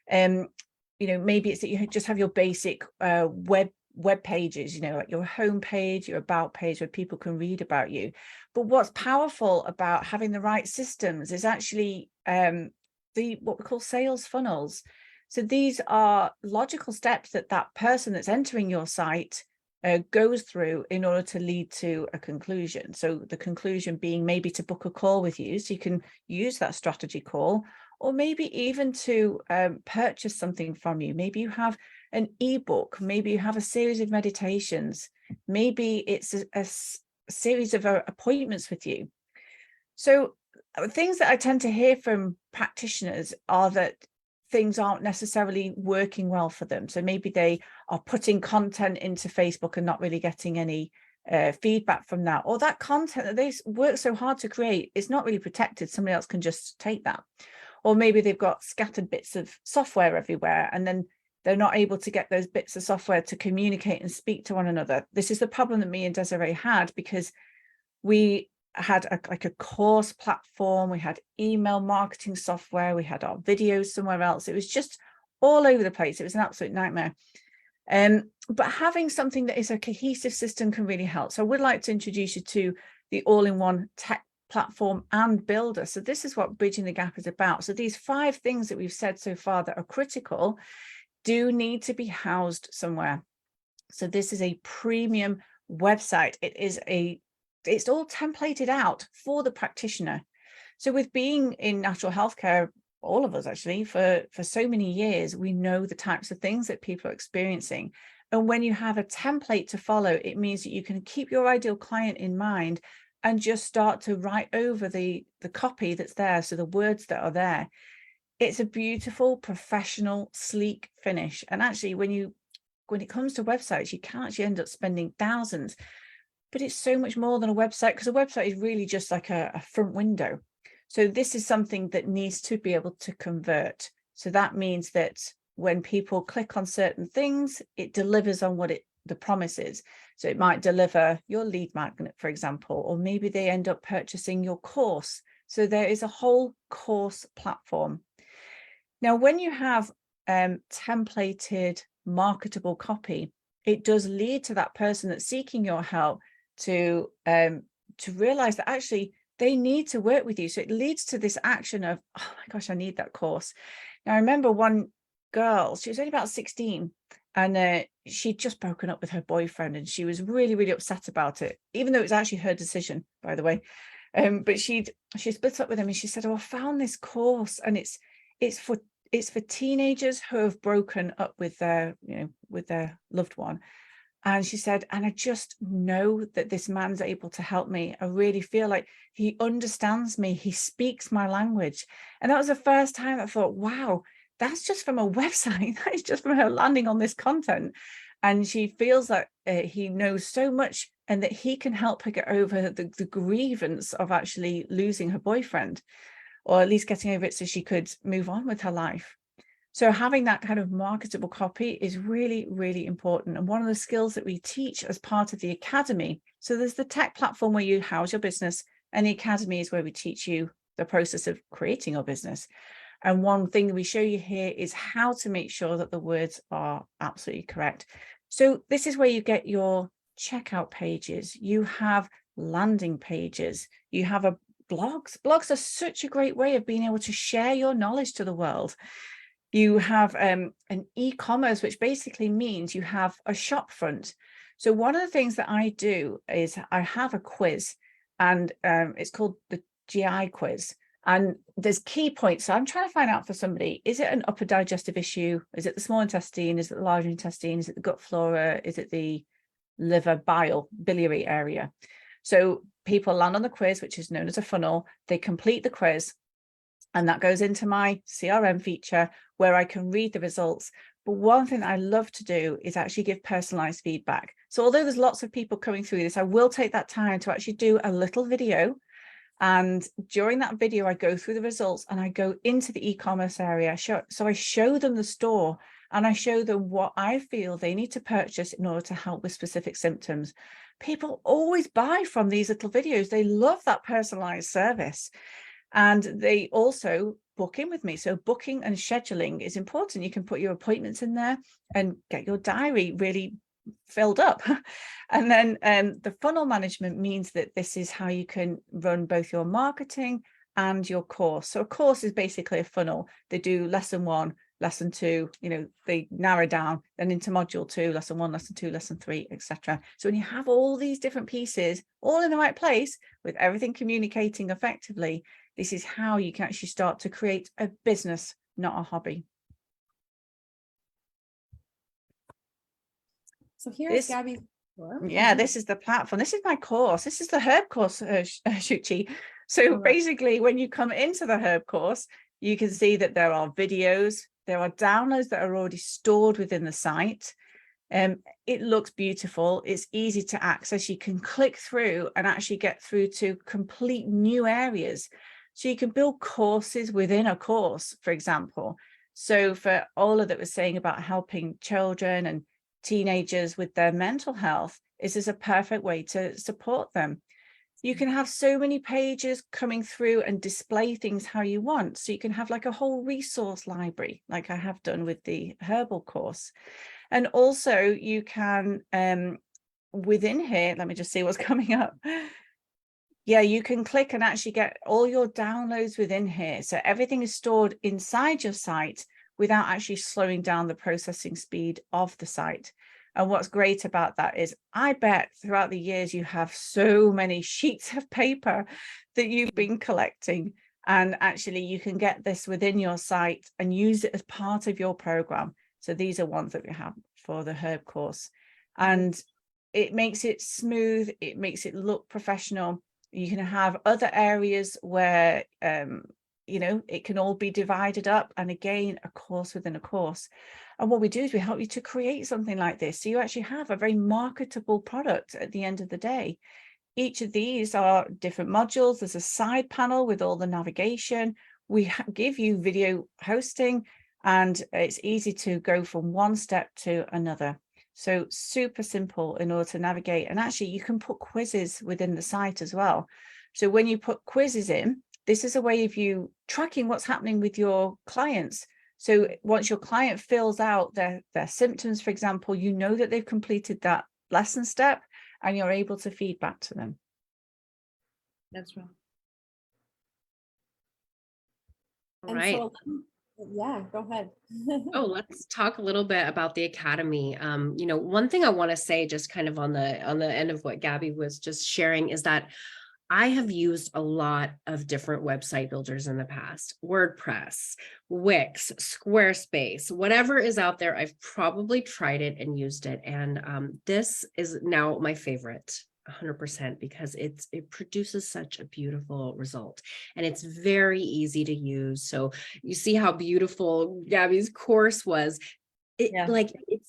Maybe it's that you just have your basic web pages, like your home page, your about page, where people can read about you. But what's powerful about having the right systems is actually what we call sales funnels. So these are logical steps that person that's entering your site goes through in order to lead to a conclusion. So the conclusion being maybe to book a call with you, so you can use that strategy call, or maybe even to purchase something from you. Maybe you have an ebook, maybe you have a series of meditations, maybe it's a series of appointments with you. So things that I tend to hear from practitioners are that things aren't necessarily working well for them. So maybe they are putting content into Facebook and not really getting any feedback from that, or that content that they work so hard to create is not really protected. Somebody else can just take that. Or maybe they've got scattered bits of software everywhere, and then they're not able to get those bits of software to communicate and speak to one another. This is the problem that me and Desiree had, because we had like a course platform, we had email marketing software, we had our videos somewhere else. It was just all over the place. It was an absolute nightmare. But having something that is a cohesive system can really help. So I would like to introduce you to the all-in-one tech platform and builder. So this is what Bridging the Gap is about. So these 5 things that we've said so far that are critical do need to be housed somewhere. So this is a premium website. It's all templated out for the practitioner. So with being in natural healthcare, all of us actually, for so many years, we know the types of things that people are experiencing. And when you have a template to follow, it means that you can keep your ideal client in mind and just start to write over the copy that's there. So the words that are there. It's a beautiful, professional, sleek finish. And actually, when it comes to websites, you can actually end up spending thousands. But it's so much more than a website, because a website is really just like a front window. So this is something that needs to be able to convert. So that means that when people click on certain things, it delivers on what the promise is. So it might deliver your lead magnet, for example, or maybe they end up purchasing your course. So there is a whole course platform. Now, when you have templated marketable copy, it does lead to that person that's seeking your help to realize that actually they need to work with you. So it leads to this action of, oh my gosh, I need that course. Now, I remember one girl, she was only about 16, and she'd just broken up with her boyfriend, and she was really, really upset about it, even though it was actually her decision, by the way. But she split up with him, and she said, oh, I found this course, and it's for teenagers who have broken up with their loved one. And she said, and I just know that this man's able to help me. I really feel like he understands me. He speaks my language. And that was the first time I thought, wow, that's just from a website. That is just from her landing on this content. And she feels that he knows so much, and that he can help her get over the grievance of actually losing her boyfriend, or at least getting over it so she could move on with her life. So having that kind of marketable copy is really, really important. And one of the skills that we teach as part of the academy. So there's the tech platform where you house your business, and the academy is where we teach you the process of creating your business. And one thing that we show you here is how to make sure that the words are absolutely correct. So this is where you get your checkout pages. You have landing pages. You have blogs. Blogs are such a great way of being able to share your knowledge to the world. You have an e-commerce, which basically means you have a shop front. So one of the things that I do is I have a quiz, and it's called the GI quiz. And there's key points. So I'm trying to find out for somebody, is it an upper digestive issue? Is it the small intestine? Is it the large intestine? Is it the gut flora? Is it the liver, bile, biliary area? So people land on the quiz, which is known as a funnel. They complete the quiz, and that goes into my CRM feature where I can read the results. But one thing I love to do is actually give personalized feedback. So although there's lots of people coming through this, I will take that time to actually do a little video. And during that video, I go through the results, and I go into the e-commerce area. So I show them the store, and I show them what I feel they need to purchase in order to help with specific symptoms. People always buy from these little videos. They love that personalized service. And they also book in with me. So booking and scheduling is important. You can put your appointments in there and get your diary really filled up. And then the funnel management means that this is how you can run both your marketing and your course. So a course is basically a funnel. They do lesson 1, lesson 2, they narrow down, then into module 2, lesson 1, lesson 2, lesson 3, etc. So when you have all these different pieces all in the right place with everything communicating effectively, this is how you can actually start to create a business, not a hobby. So here's This- Gabby. Yeah, this is the platform. This is my course. This is the Herb course, Shuchi. So All right. basically, when you come into the Herb course, you can see that there are videos, there are downloads that are already stored within the site. It looks beautiful. It's easy to access. You can click through and actually get through to complete new areas. So you can build courses within a course, for example. So for Ola that was saying about helping children and teenagers with their mental health, this is a perfect way to support them. You can have so many pages coming through and display things how you want. So you can have like a whole resource library, like I have done with the herbal course. And also you can, within here, let me just see what's coming up. Yeah, you can click and actually get all your downloads within here. So everything is stored inside your site without actually slowing down the processing speed of the site. And what's great about that is I bet throughout the years you have so many sheets of paper that you've been collecting, and actually you can get this within your site and use it as part of your program. So these are ones that we have for the Herb course, and it makes it smooth, it makes it look professional. You can have other areas where it can all be divided up, and again, a course within a course. And what we do is we help you to create something like this, so you actually have a very marketable product at the end of the day. Each of these are different modules. There's a side panel with all the navigation. We give you video hosting, and it's easy to go from one step to another. So super simple in order to navigate. And actually you can put quizzes within the site as well. So when you put quizzes in, this is a way of you tracking what's happening with your clients. So once your client fills out their symptoms, for example, you know that they've completed that lesson step, and you're able to feed back to them. That's right. All right. So, yeah, go ahead. Oh, let's talk a little bit about the Academy. One thing I want to say, just kind of on the end of what Gabby was just sharing, is that I have used a lot of different website builders in the past: WordPress, Wix, Squarespace, whatever is out there. I've probably tried it and used it. And this is now my favorite, 100%, because it produces such a beautiful result, and it's very easy to use. So you see how beautiful Gabby's course was.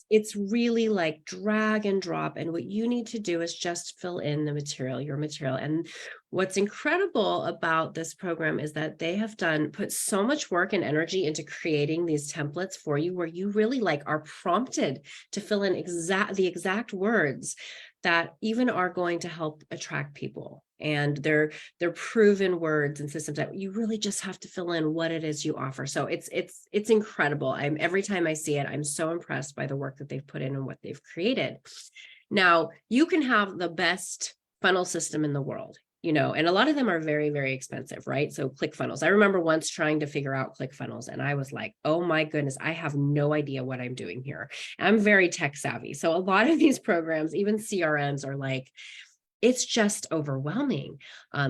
It's really like drag and drop, and what you need to do is just fill in your material. And what's incredible about this program is that they have put so much work and energy into creating these templates for you, where you really are prompted to fill in the exact words that even are going to help attract people. And they're proven words and systems that you really just have to fill in what it is you offer. So it's incredible. Every time I see it, I'm so impressed by the work that they've put in and what they've created. Now, you can have the best funnel system in the world, and a lot of them are very, very expensive, right? So ClickFunnels. I remember once trying to figure out ClickFunnels, and I was like, oh my goodness, I have no idea what I'm doing here. I'm very tech savvy. So a lot of these programs, even CRMs, are it's just overwhelming.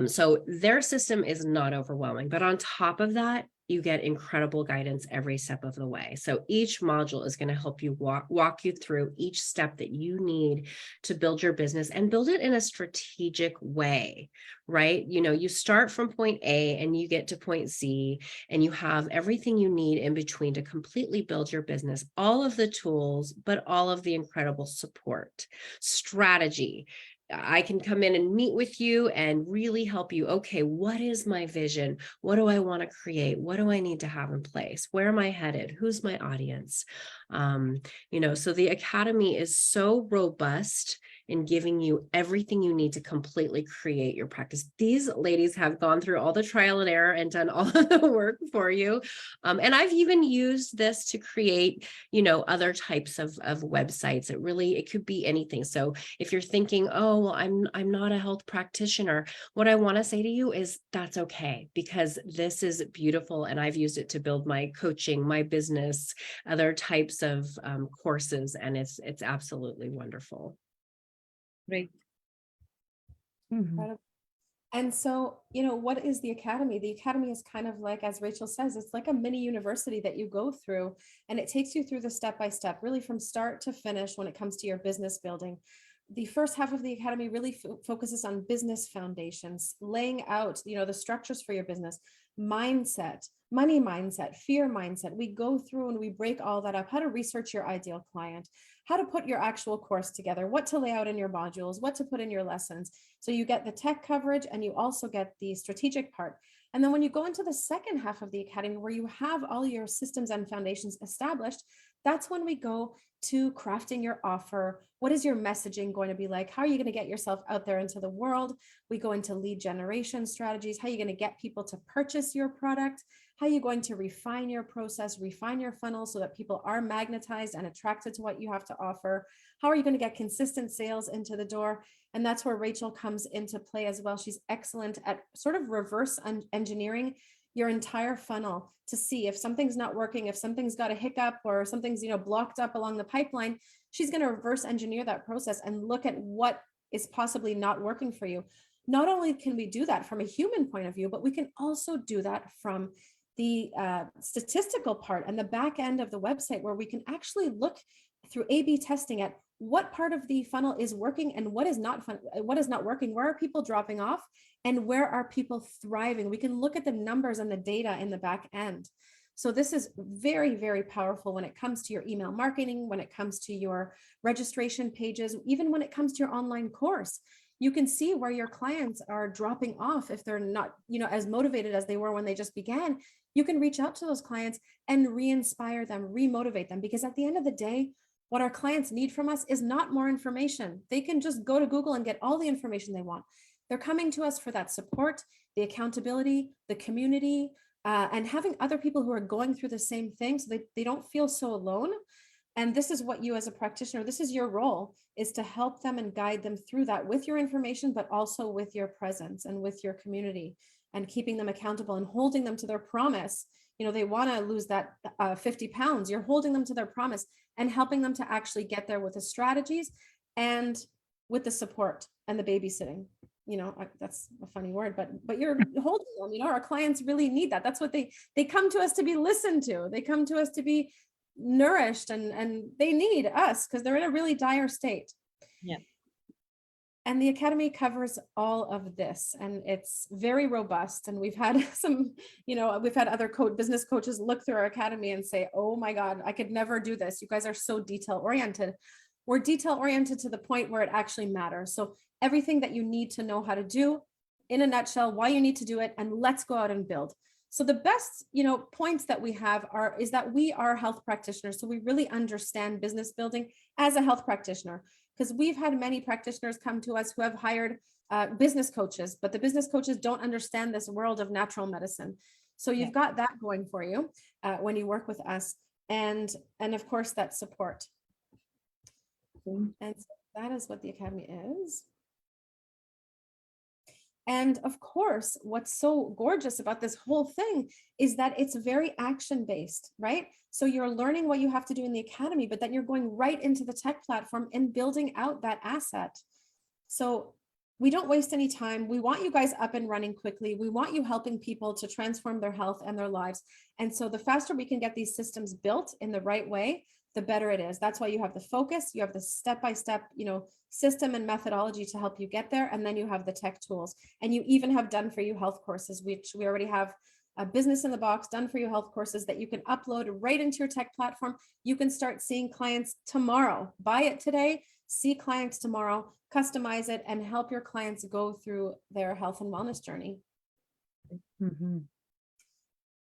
So their system is not overwhelming, but on top of that, you get incredible guidance every step of the way. So each module is going to help you walk you through each step that you need to build your business, and build it in a strategic way, right? You start from point A and you get to point C, and you have everything you need in between to completely build your business, all of the tools, but all of the incredible support, strategy. I can come in and meet with you and really help you. Okay, what is my vision? What do I want to create? What do I need to have in place? Where am I headed? Who's my audience? So the Academy is so robust and giving you everything you need to completely create your practice. These ladies have gone through all the trial and error and done all of the work for you. And I've even used this to create, other types of websites. It could be anything. So if you're thinking, oh, well, I'm not a health practitioner, what I want to say to you is that's okay, because this is beautiful. And I've used it to build my coaching, my business, other types of courses. And it's absolutely wonderful. Great. Mhm. And so, what is the Academy? The Academy is kind of like, as Rachel says, it's like a mini university that you go through, and it takes you through the step-by-step, really from start to finish when it comes to your business building. The first half of the Academy really focuses on business foundations, laying out, the structures for your business, mindset, money mindset, fear mindset. We go through and we break all that up, how to research your ideal client, how to put your actual course together, what to lay out in your modules, what to put in your lessons. So you get the tech coverage and you also get the strategic part. And then when you go into the second half of the Academy, where you have all your systems and foundations established, that's when we go to crafting your offer. What is your messaging going to be like? How are you going to get yourself out there into the world? We go into lead generation strategies. How are you going to get people to purchase your product? How are you going to refine your process, refine your funnel so that people are magnetized and attracted to what you have to offer? How are you going to get consistent sales into the door? And that's where Rachel comes into play as well. She's excellent at sort of reverse engineering your entire funnel to see if something's not working, if something's got a hiccup or something's, blocked up along the pipeline. She's going to reverse engineer that process and look at what is possibly not working for you. Not only can we do that from a human point of view, but we can also do that from the statistical part and the back end of the website, where we can actually look through A/B testing at what part of the funnel is working and what is not working. Where are people dropping off and where are people thriving? We can look at the numbers and the data in the back end. So this is very, very powerful when it comes to your email marketing, when it comes to your registration pages, even when it comes to your online course. You can see where your clients are dropping off if they're not, as motivated as they were when they just began. You can reach out to those clients and re-inspire them, re-motivate them, because at the end of the day, what our clients need from us is not more information. They can just go to Google and get all the information they want. They're coming to us for that support, the accountability, the community, and having other people who are going through the same thing so they don't feel so alone. And this is what you as a practitioner, this is your role, is to help them and guide them through that with your information, but also with your presence and with your community, and keeping them accountable and holding them to their promise. They want to lose that 50 pounds. You're holding them to their promise and helping them to actually get there with the strategies and with the support and the babysitting. That's a funny word, but you're holding them. Our clients really need that. That's what they come to us to be listened to. They come to us to be nourished, and they need us because they're in a really dire state. Yeah. And the Academy covers all of this, and it's very robust. And we've had we've had other business coaches look through our Academy and say, oh my God, I could never do this. You guys are so detail oriented. We're detail oriented to the point where it actually matters. So everything that you need to know how to do, in a nutshell, why you need to do it, and let's go out and build. So the best, points that we have is that we are health practitioners. So we really understand business building as a health practitioner, because we've had many practitioners come to us who have hired business coaches, but the business coaches don't understand this world of natural medicine. So you've got that going for you when you work with us, and of course that support. And so that is what the Academy is. And of course, what's so gorgeous about this whole thing is that it's very action-based, right? So you're learning what you have to do in the Academy, but then you're going right into the tech platform and building out that asset. So we don't waste any time. We want you guys up and running quickly. We want you helping people to transform their health and their lives. And so the faster we can get these systems built in the right way, the better it is. That's why you have the focus, you have the step-by-step, system and methodology to help you get there. And then you have the tech tools, and you even have done for you health courses, which we already have a business in the box, done for you health courses that you can upload right into your tech platform. You can start seeing clients tomorrow. Buy it today, see clients tomorrow, customize it, and help your clients go through their health and wellness journey. Mm-hmm.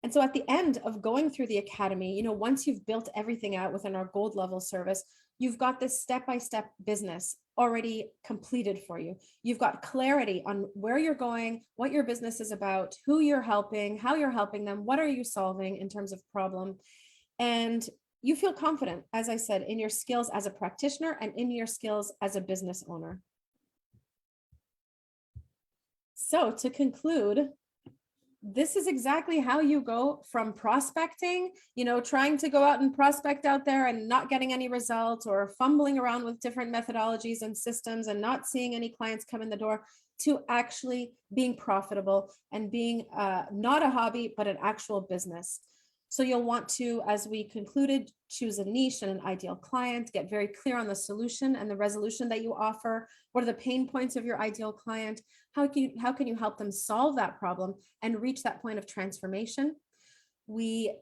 And so at the end of going through the Academy, once you've built everything out within our gold level service, you've got this step-by-step business already completed for you. You've got clarity on where you're going, what your business is about, who you're helping, how you're helping them, what are you solving in terms of problem. And you feel confident, as I said, in your skills as a practitioner and in your skills as a business owner. So to conclude, this is exactly how you go from prospecting, trying to go out and prospect out there and not getting any results, or fumbling around with different methodologies and systems and not seeing any clients come in the door, to actually being profitable and being not a hobby, but an actual business. So you'll want to, as we concluded, choose a niche and an ideal client, get very clear on the solution and the resolution that you offer. What are the pain points of your ideal client? How can you help them solve that problem and reach that point of transformation? The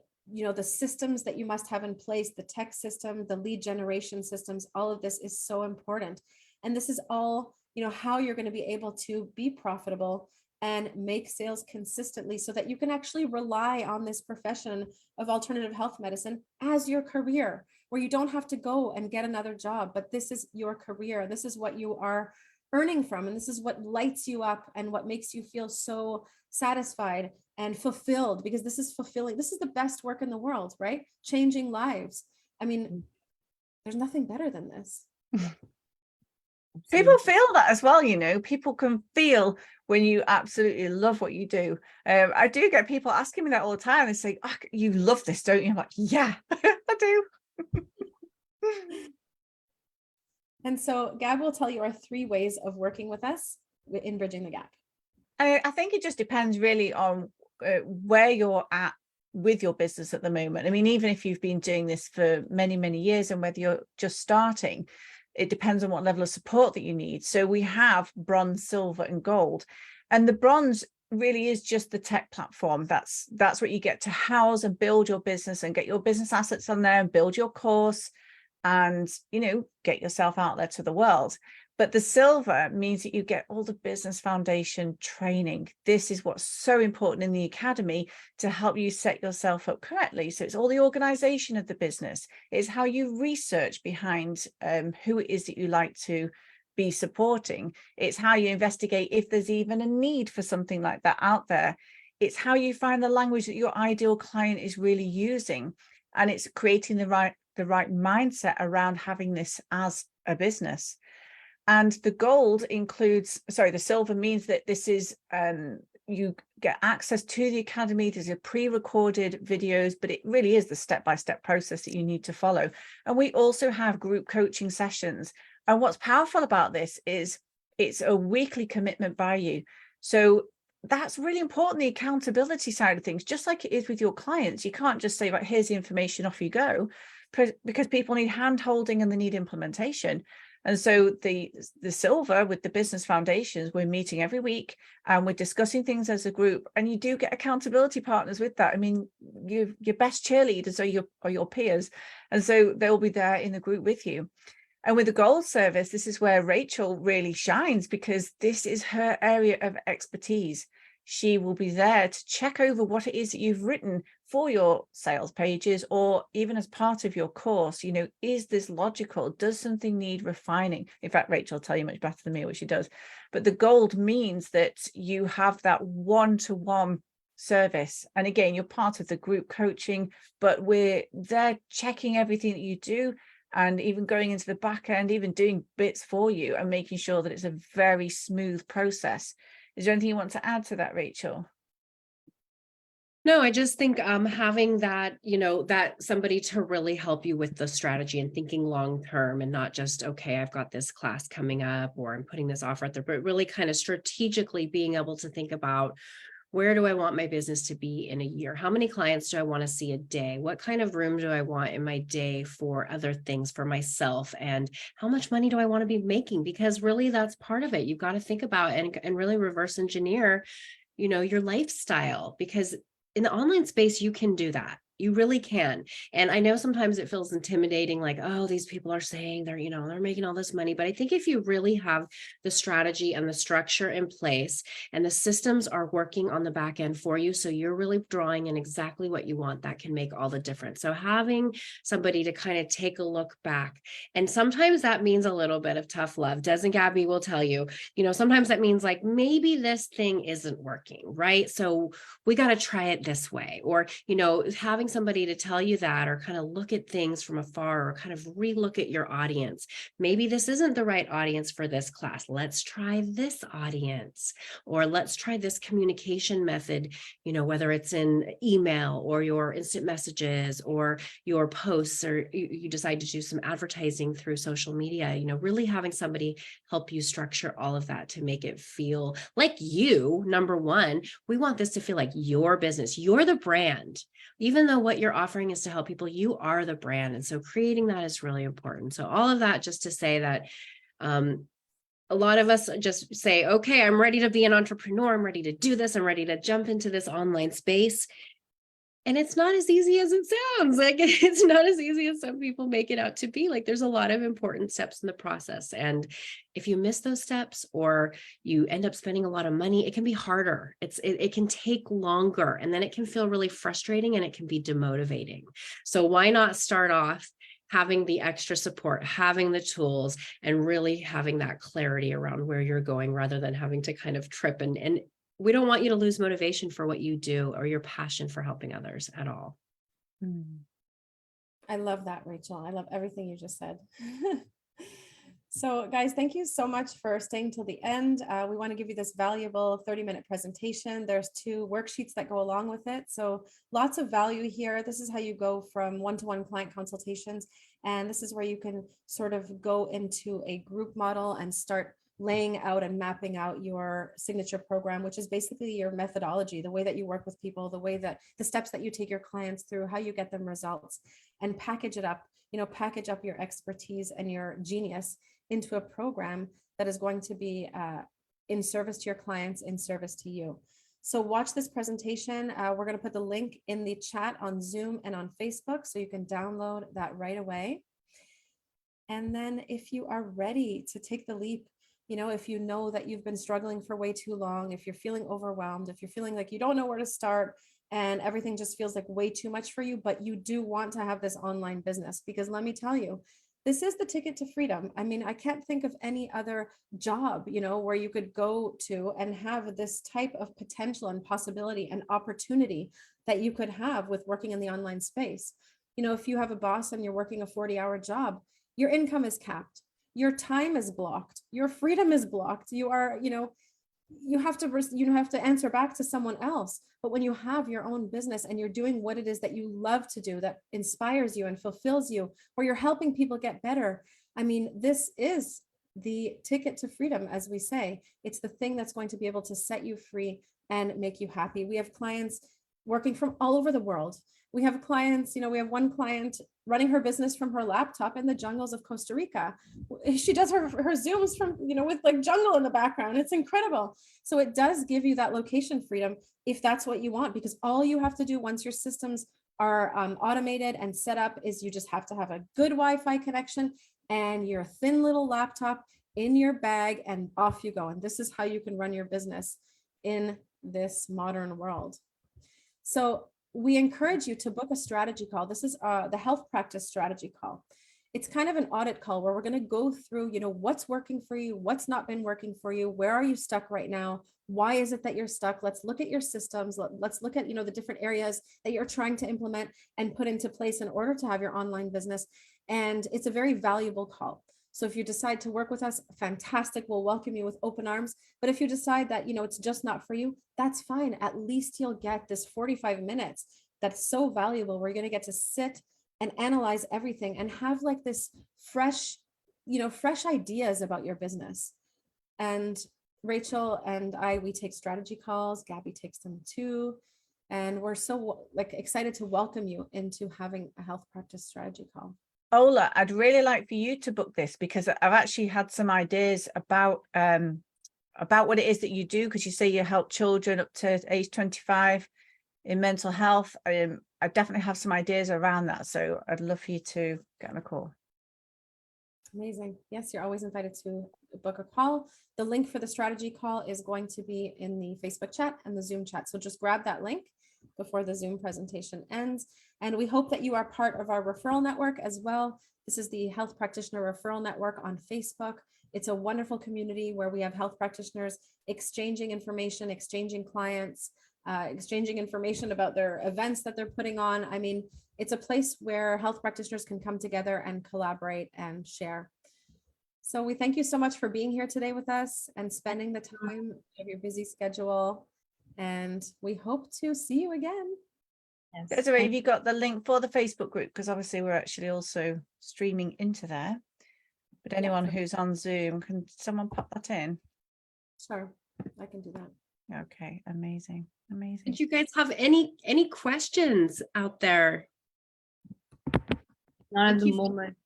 systems that you must have in place, the tech system, the lead generation systems, all of this is so important. And this is all, how you're going to be able to be profitable and make sales consistently, so that you can actually rely on this profession of alternative health medicine as your career, where you don't have to go and get another job, but this is your career. This is what you are earning from, and this is what lights you up and what makes you feel so satisfied and fulfilled, because this is fulfilling. This is the best work in the world, right? Changing lives. I mean, there's nothing better than this. People feel that as well, people can feel when you absolutely love what you do. I do get people asking me that all the time. They say, oh, you love this, don't you? I'm like, yeah, I do. And so Gab will tell you our 3 ways of working with us in Bridging the Gap. I think it just depends really on where you're at with your business at the moment. I mean, even if you've been doing this for many, many years, and whether you're just starting, it depends on what level of support that you need. So we have bronze, silver, and gold. And the bronze really is just the tech platform. That's what you get to house and build your business and get your business assets on there and build your course and, get yourself out there to the world. But the silver means that you get all the business foundation training. This is what's so important in the academy to help you set yourself up correctly. So it's all the organization of the business. It's how you research behind who it is that you like to be supporting. It's how you investigate if there's even a need for something like that out there. It's how you find the language that your ideal client is really using. And it's creating the right mindset around having this as a business. And the gold includes, the silver means that this is, you get access to the academy. There's a pre-recorded videos, but it really is the step-by-step process that you need to follow. And we also have group coaching sessions. And what's powerful about this is it's a weekly commitment by you. So that's really important, the accountability side of things, just like it is with your clients. You can't just say, right, here's the information, off you go, because people need hand-holding and they need implementation. And so the silver with the business foundations, we're meeting every week and we're discussing things as a group, and you do get accountability partners with that. I mean, your best cheerleaders are your peers. And so they'll be there in the group with you. And with the gold service, this is where Rachel really shines, because this is her area of expertise. She will be there to check over what it is that you've written for your sales pages, or even as part of your course. Is this logical? Does something need refining? In fact, Rachel will tell you much better than me what she does. But the gold means that you have that one-to-one service. And again, you're part of the group coaching, but we're there checking everything that you do, and even going into the back end, even doing bits for you and making sure that it's a very smooth process. Is there anything you want to add to that, Rachel? No, I just think having that, that somebody to really help you with the strategy and thinking long term, and not just, okay, I've got this class coming up or I'm putting this offer out there, but really kind of strategically being able to think about, where do I want my business to be in a year? How many clients do I want to see a day? What kind of room do I want in my day for other things for myself? And how much money do I want to be making? Because really that's part of it. You've got to think about and really reverse engineer, your lifestyle, because in the online space, you can do that. You really can. And I know sometimes it feels intimidating, like, oh, these people are saying they're, they're making all this money. But I think if you really have the strategy and the structure in place and the systems are working on the back end for you, so you're really drawing in exactly what you want, that can make all the difference. So having somebody to kind of take a look back, and sometimes that means a little bit of tough love. Des and Gabby will tell you, sometimes that means like, maybe this thing isn't working, right? So we got to try it this way. Or, having somebody to tell you that, or kind of look at things from afar, or kind of relook at your audience. Maybe this isn't the right audience for this class. Let's try this audience, or let's try this communication method, whether it's in email or your instant messages or your posts, or you decide to do some advertising through social media, really having somebody help you structure all of that to make it feel like you. Number one, we want this to feel like your business. You're the brand. Even though what you're offering is to help people, you are the brand. And so creating that is really important. So all of that just to say that a lot of us just say, okay, I'm ready to be an entrepreneur. I'm ready to do this. I'm ready to jump into this online space. And it's not as easy as it sounds. Like, it's not as easy as some people make it out to be. Like, there's a lot of important steps in the process. And if you miss those steps, or you end up spending a lot of money, it can be harder. It can take longer, and then it can feel really frustrating, and it can be demotivating. So why not start off having the extra support, having the tools, and really having that clarity around where you're going, rather than having to kind of trip. And we don't want you to lose motivation for what you do, or your passion for helping others at all. I love that, Rachel. I love everything you just said. So guys, thank you so much for staying till the end. We want to give you this valuable 30-minute presentation. There's 2 worksheets that go along with it. So lots of value here. This is how you go from one-to-one client consultations. And this is where you can sort of go into a group model and start laying out and mapping out your signature program, which is basically your methodology, the way that you work with people, the way that the steps that you take your clients through, how you get them results, and package it up, package up your expertise and your genius into a program that is going to be in service to your clients, in service to you. So watch this presentation. We're going to put the link in the chat on Zoom and on Facebook, so you can download that right away. And then if you are ready to take the leap, if you know that you've been struggling for way too long, if you're feeling overwhelmed, if you're feeling like you don't know where to start and everything just feels like way too much for you, but you do want to have this online business, because let me tell you, this is the ticket to freedom. I mean, I can't think of any other job, where you could go to and have this type of potential and possibility and opportunity that you could have with working in the online space. If you have a boss and you're working a 40-hour job, your income is capped. Your time is blocked. Your freedom is blocked. You are, you have to answer back to someone else. But when you have your own business and you're doing what it is that you love to do, that inspires you and fulfills you, where you're helping people get better, I mean, this is the ticket to freedom, as we say. It's the thing that's going to be able to set you free and make you happy. We have clients working from all over the world. We have clients, we have one client running her business from her laptop in the jungles of Costa Rica. She does her Zooms from, with like jungle in the background. It's incredible. So it does give you that location freedom if that's what you want, because all you have to do once your systems are automated and set up is you just have to have a good Wi-Fi connection and your thin little laptop in your bag, and off you go. And this is how you can run your business in this modern world. So we encourage you to book a strategy call. This is the health practice strategy call. It's kind of an audit call where we're going to go through, what's working for you, what's not been working for you, where are you stuck right now? Why is it that you're stuck? Let's look at your systems. Let's look at, the different areas that you're trying to implement and put into place in order to have your online business. And it's a very valuable call. So if you decide to work with us, fantastic. We'll welcome you with open arms. But if you decide that, it's just not for you, that's fine. At least you'll get this 45 minutes that's so valuable. We're going to get to sit and analyze everything and have like this fresh ideas about your business. And Rachel and I, we take strategy calls. Gabby takes them too. And we're so excited to welcome you into having a health practice strategy call. Ola, I'd really like for you to book this, because I've actually had some ideas about what it is that you do, because you say you help children up to age 25 in mental health. I definitely have some ideas around that. So I'd love for you to get on a call. Amazing. Yes, you're always invited to book a call. The link for the strategy call is going to be in the Facebook chat and the Zoom chat. So just grab that link before the Zoom presentation ends. And we hope that you are part of our referral network as well. This is the Health Practitioner Referral Network on Facebook. It's a wonderful community where we have health practitioners exchanging information, exchanging clients, exchanging information about their events that they're putting on. I mean, it's a place where health practitioners can come together and collaborate and share. So we thank you so much for being here today with us and spending the time of your busy schedule. And we hope to see you again. Yes. Desiree, have you got the link for the Facebook group? Because obviously we're actually also streaming into there. But anyone who's on Zoom, can someone pop that in? Sure, I can do that. Okay, amazing, amazing. Did you guys have any questions out there? Not at Thank the you. moment.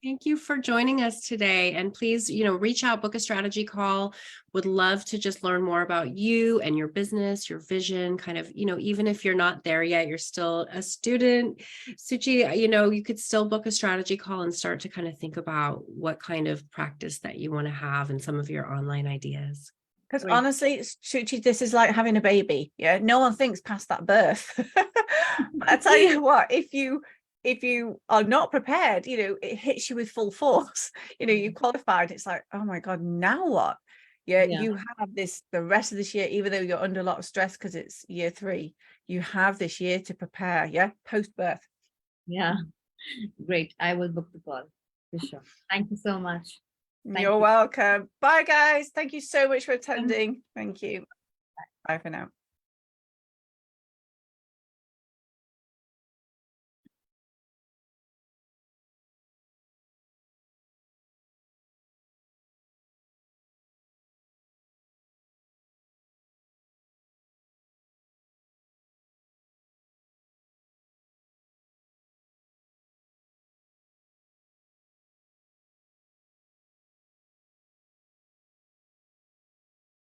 Thank you for joining us today. And please, reach out, book a strategy call. Would love to just learn more about you and your business, your vision, kind of, even if you're not there yet, you're still a student. Suchi, you could still book a strategy call and start to kind of think about what kind of practice that you want to have and some of your online ideas. Because Great. honestly, Shuchi, this is like having a baby. Yeah, no one thinks past that birth. But I tell you what, if you are not prepared, it hits you with full force. You qualified. It's like, oh my God, now what? Yeah, you have the rest of this year, even though you're under a lot of stress because it's year 3, you have this year to prepare. Yeah, post birth. Yeah. Great. I will book the call for sure. Thank you so much. You're welcome. Bye, guys. Thank you so much for attending. Thank you. Bye for now.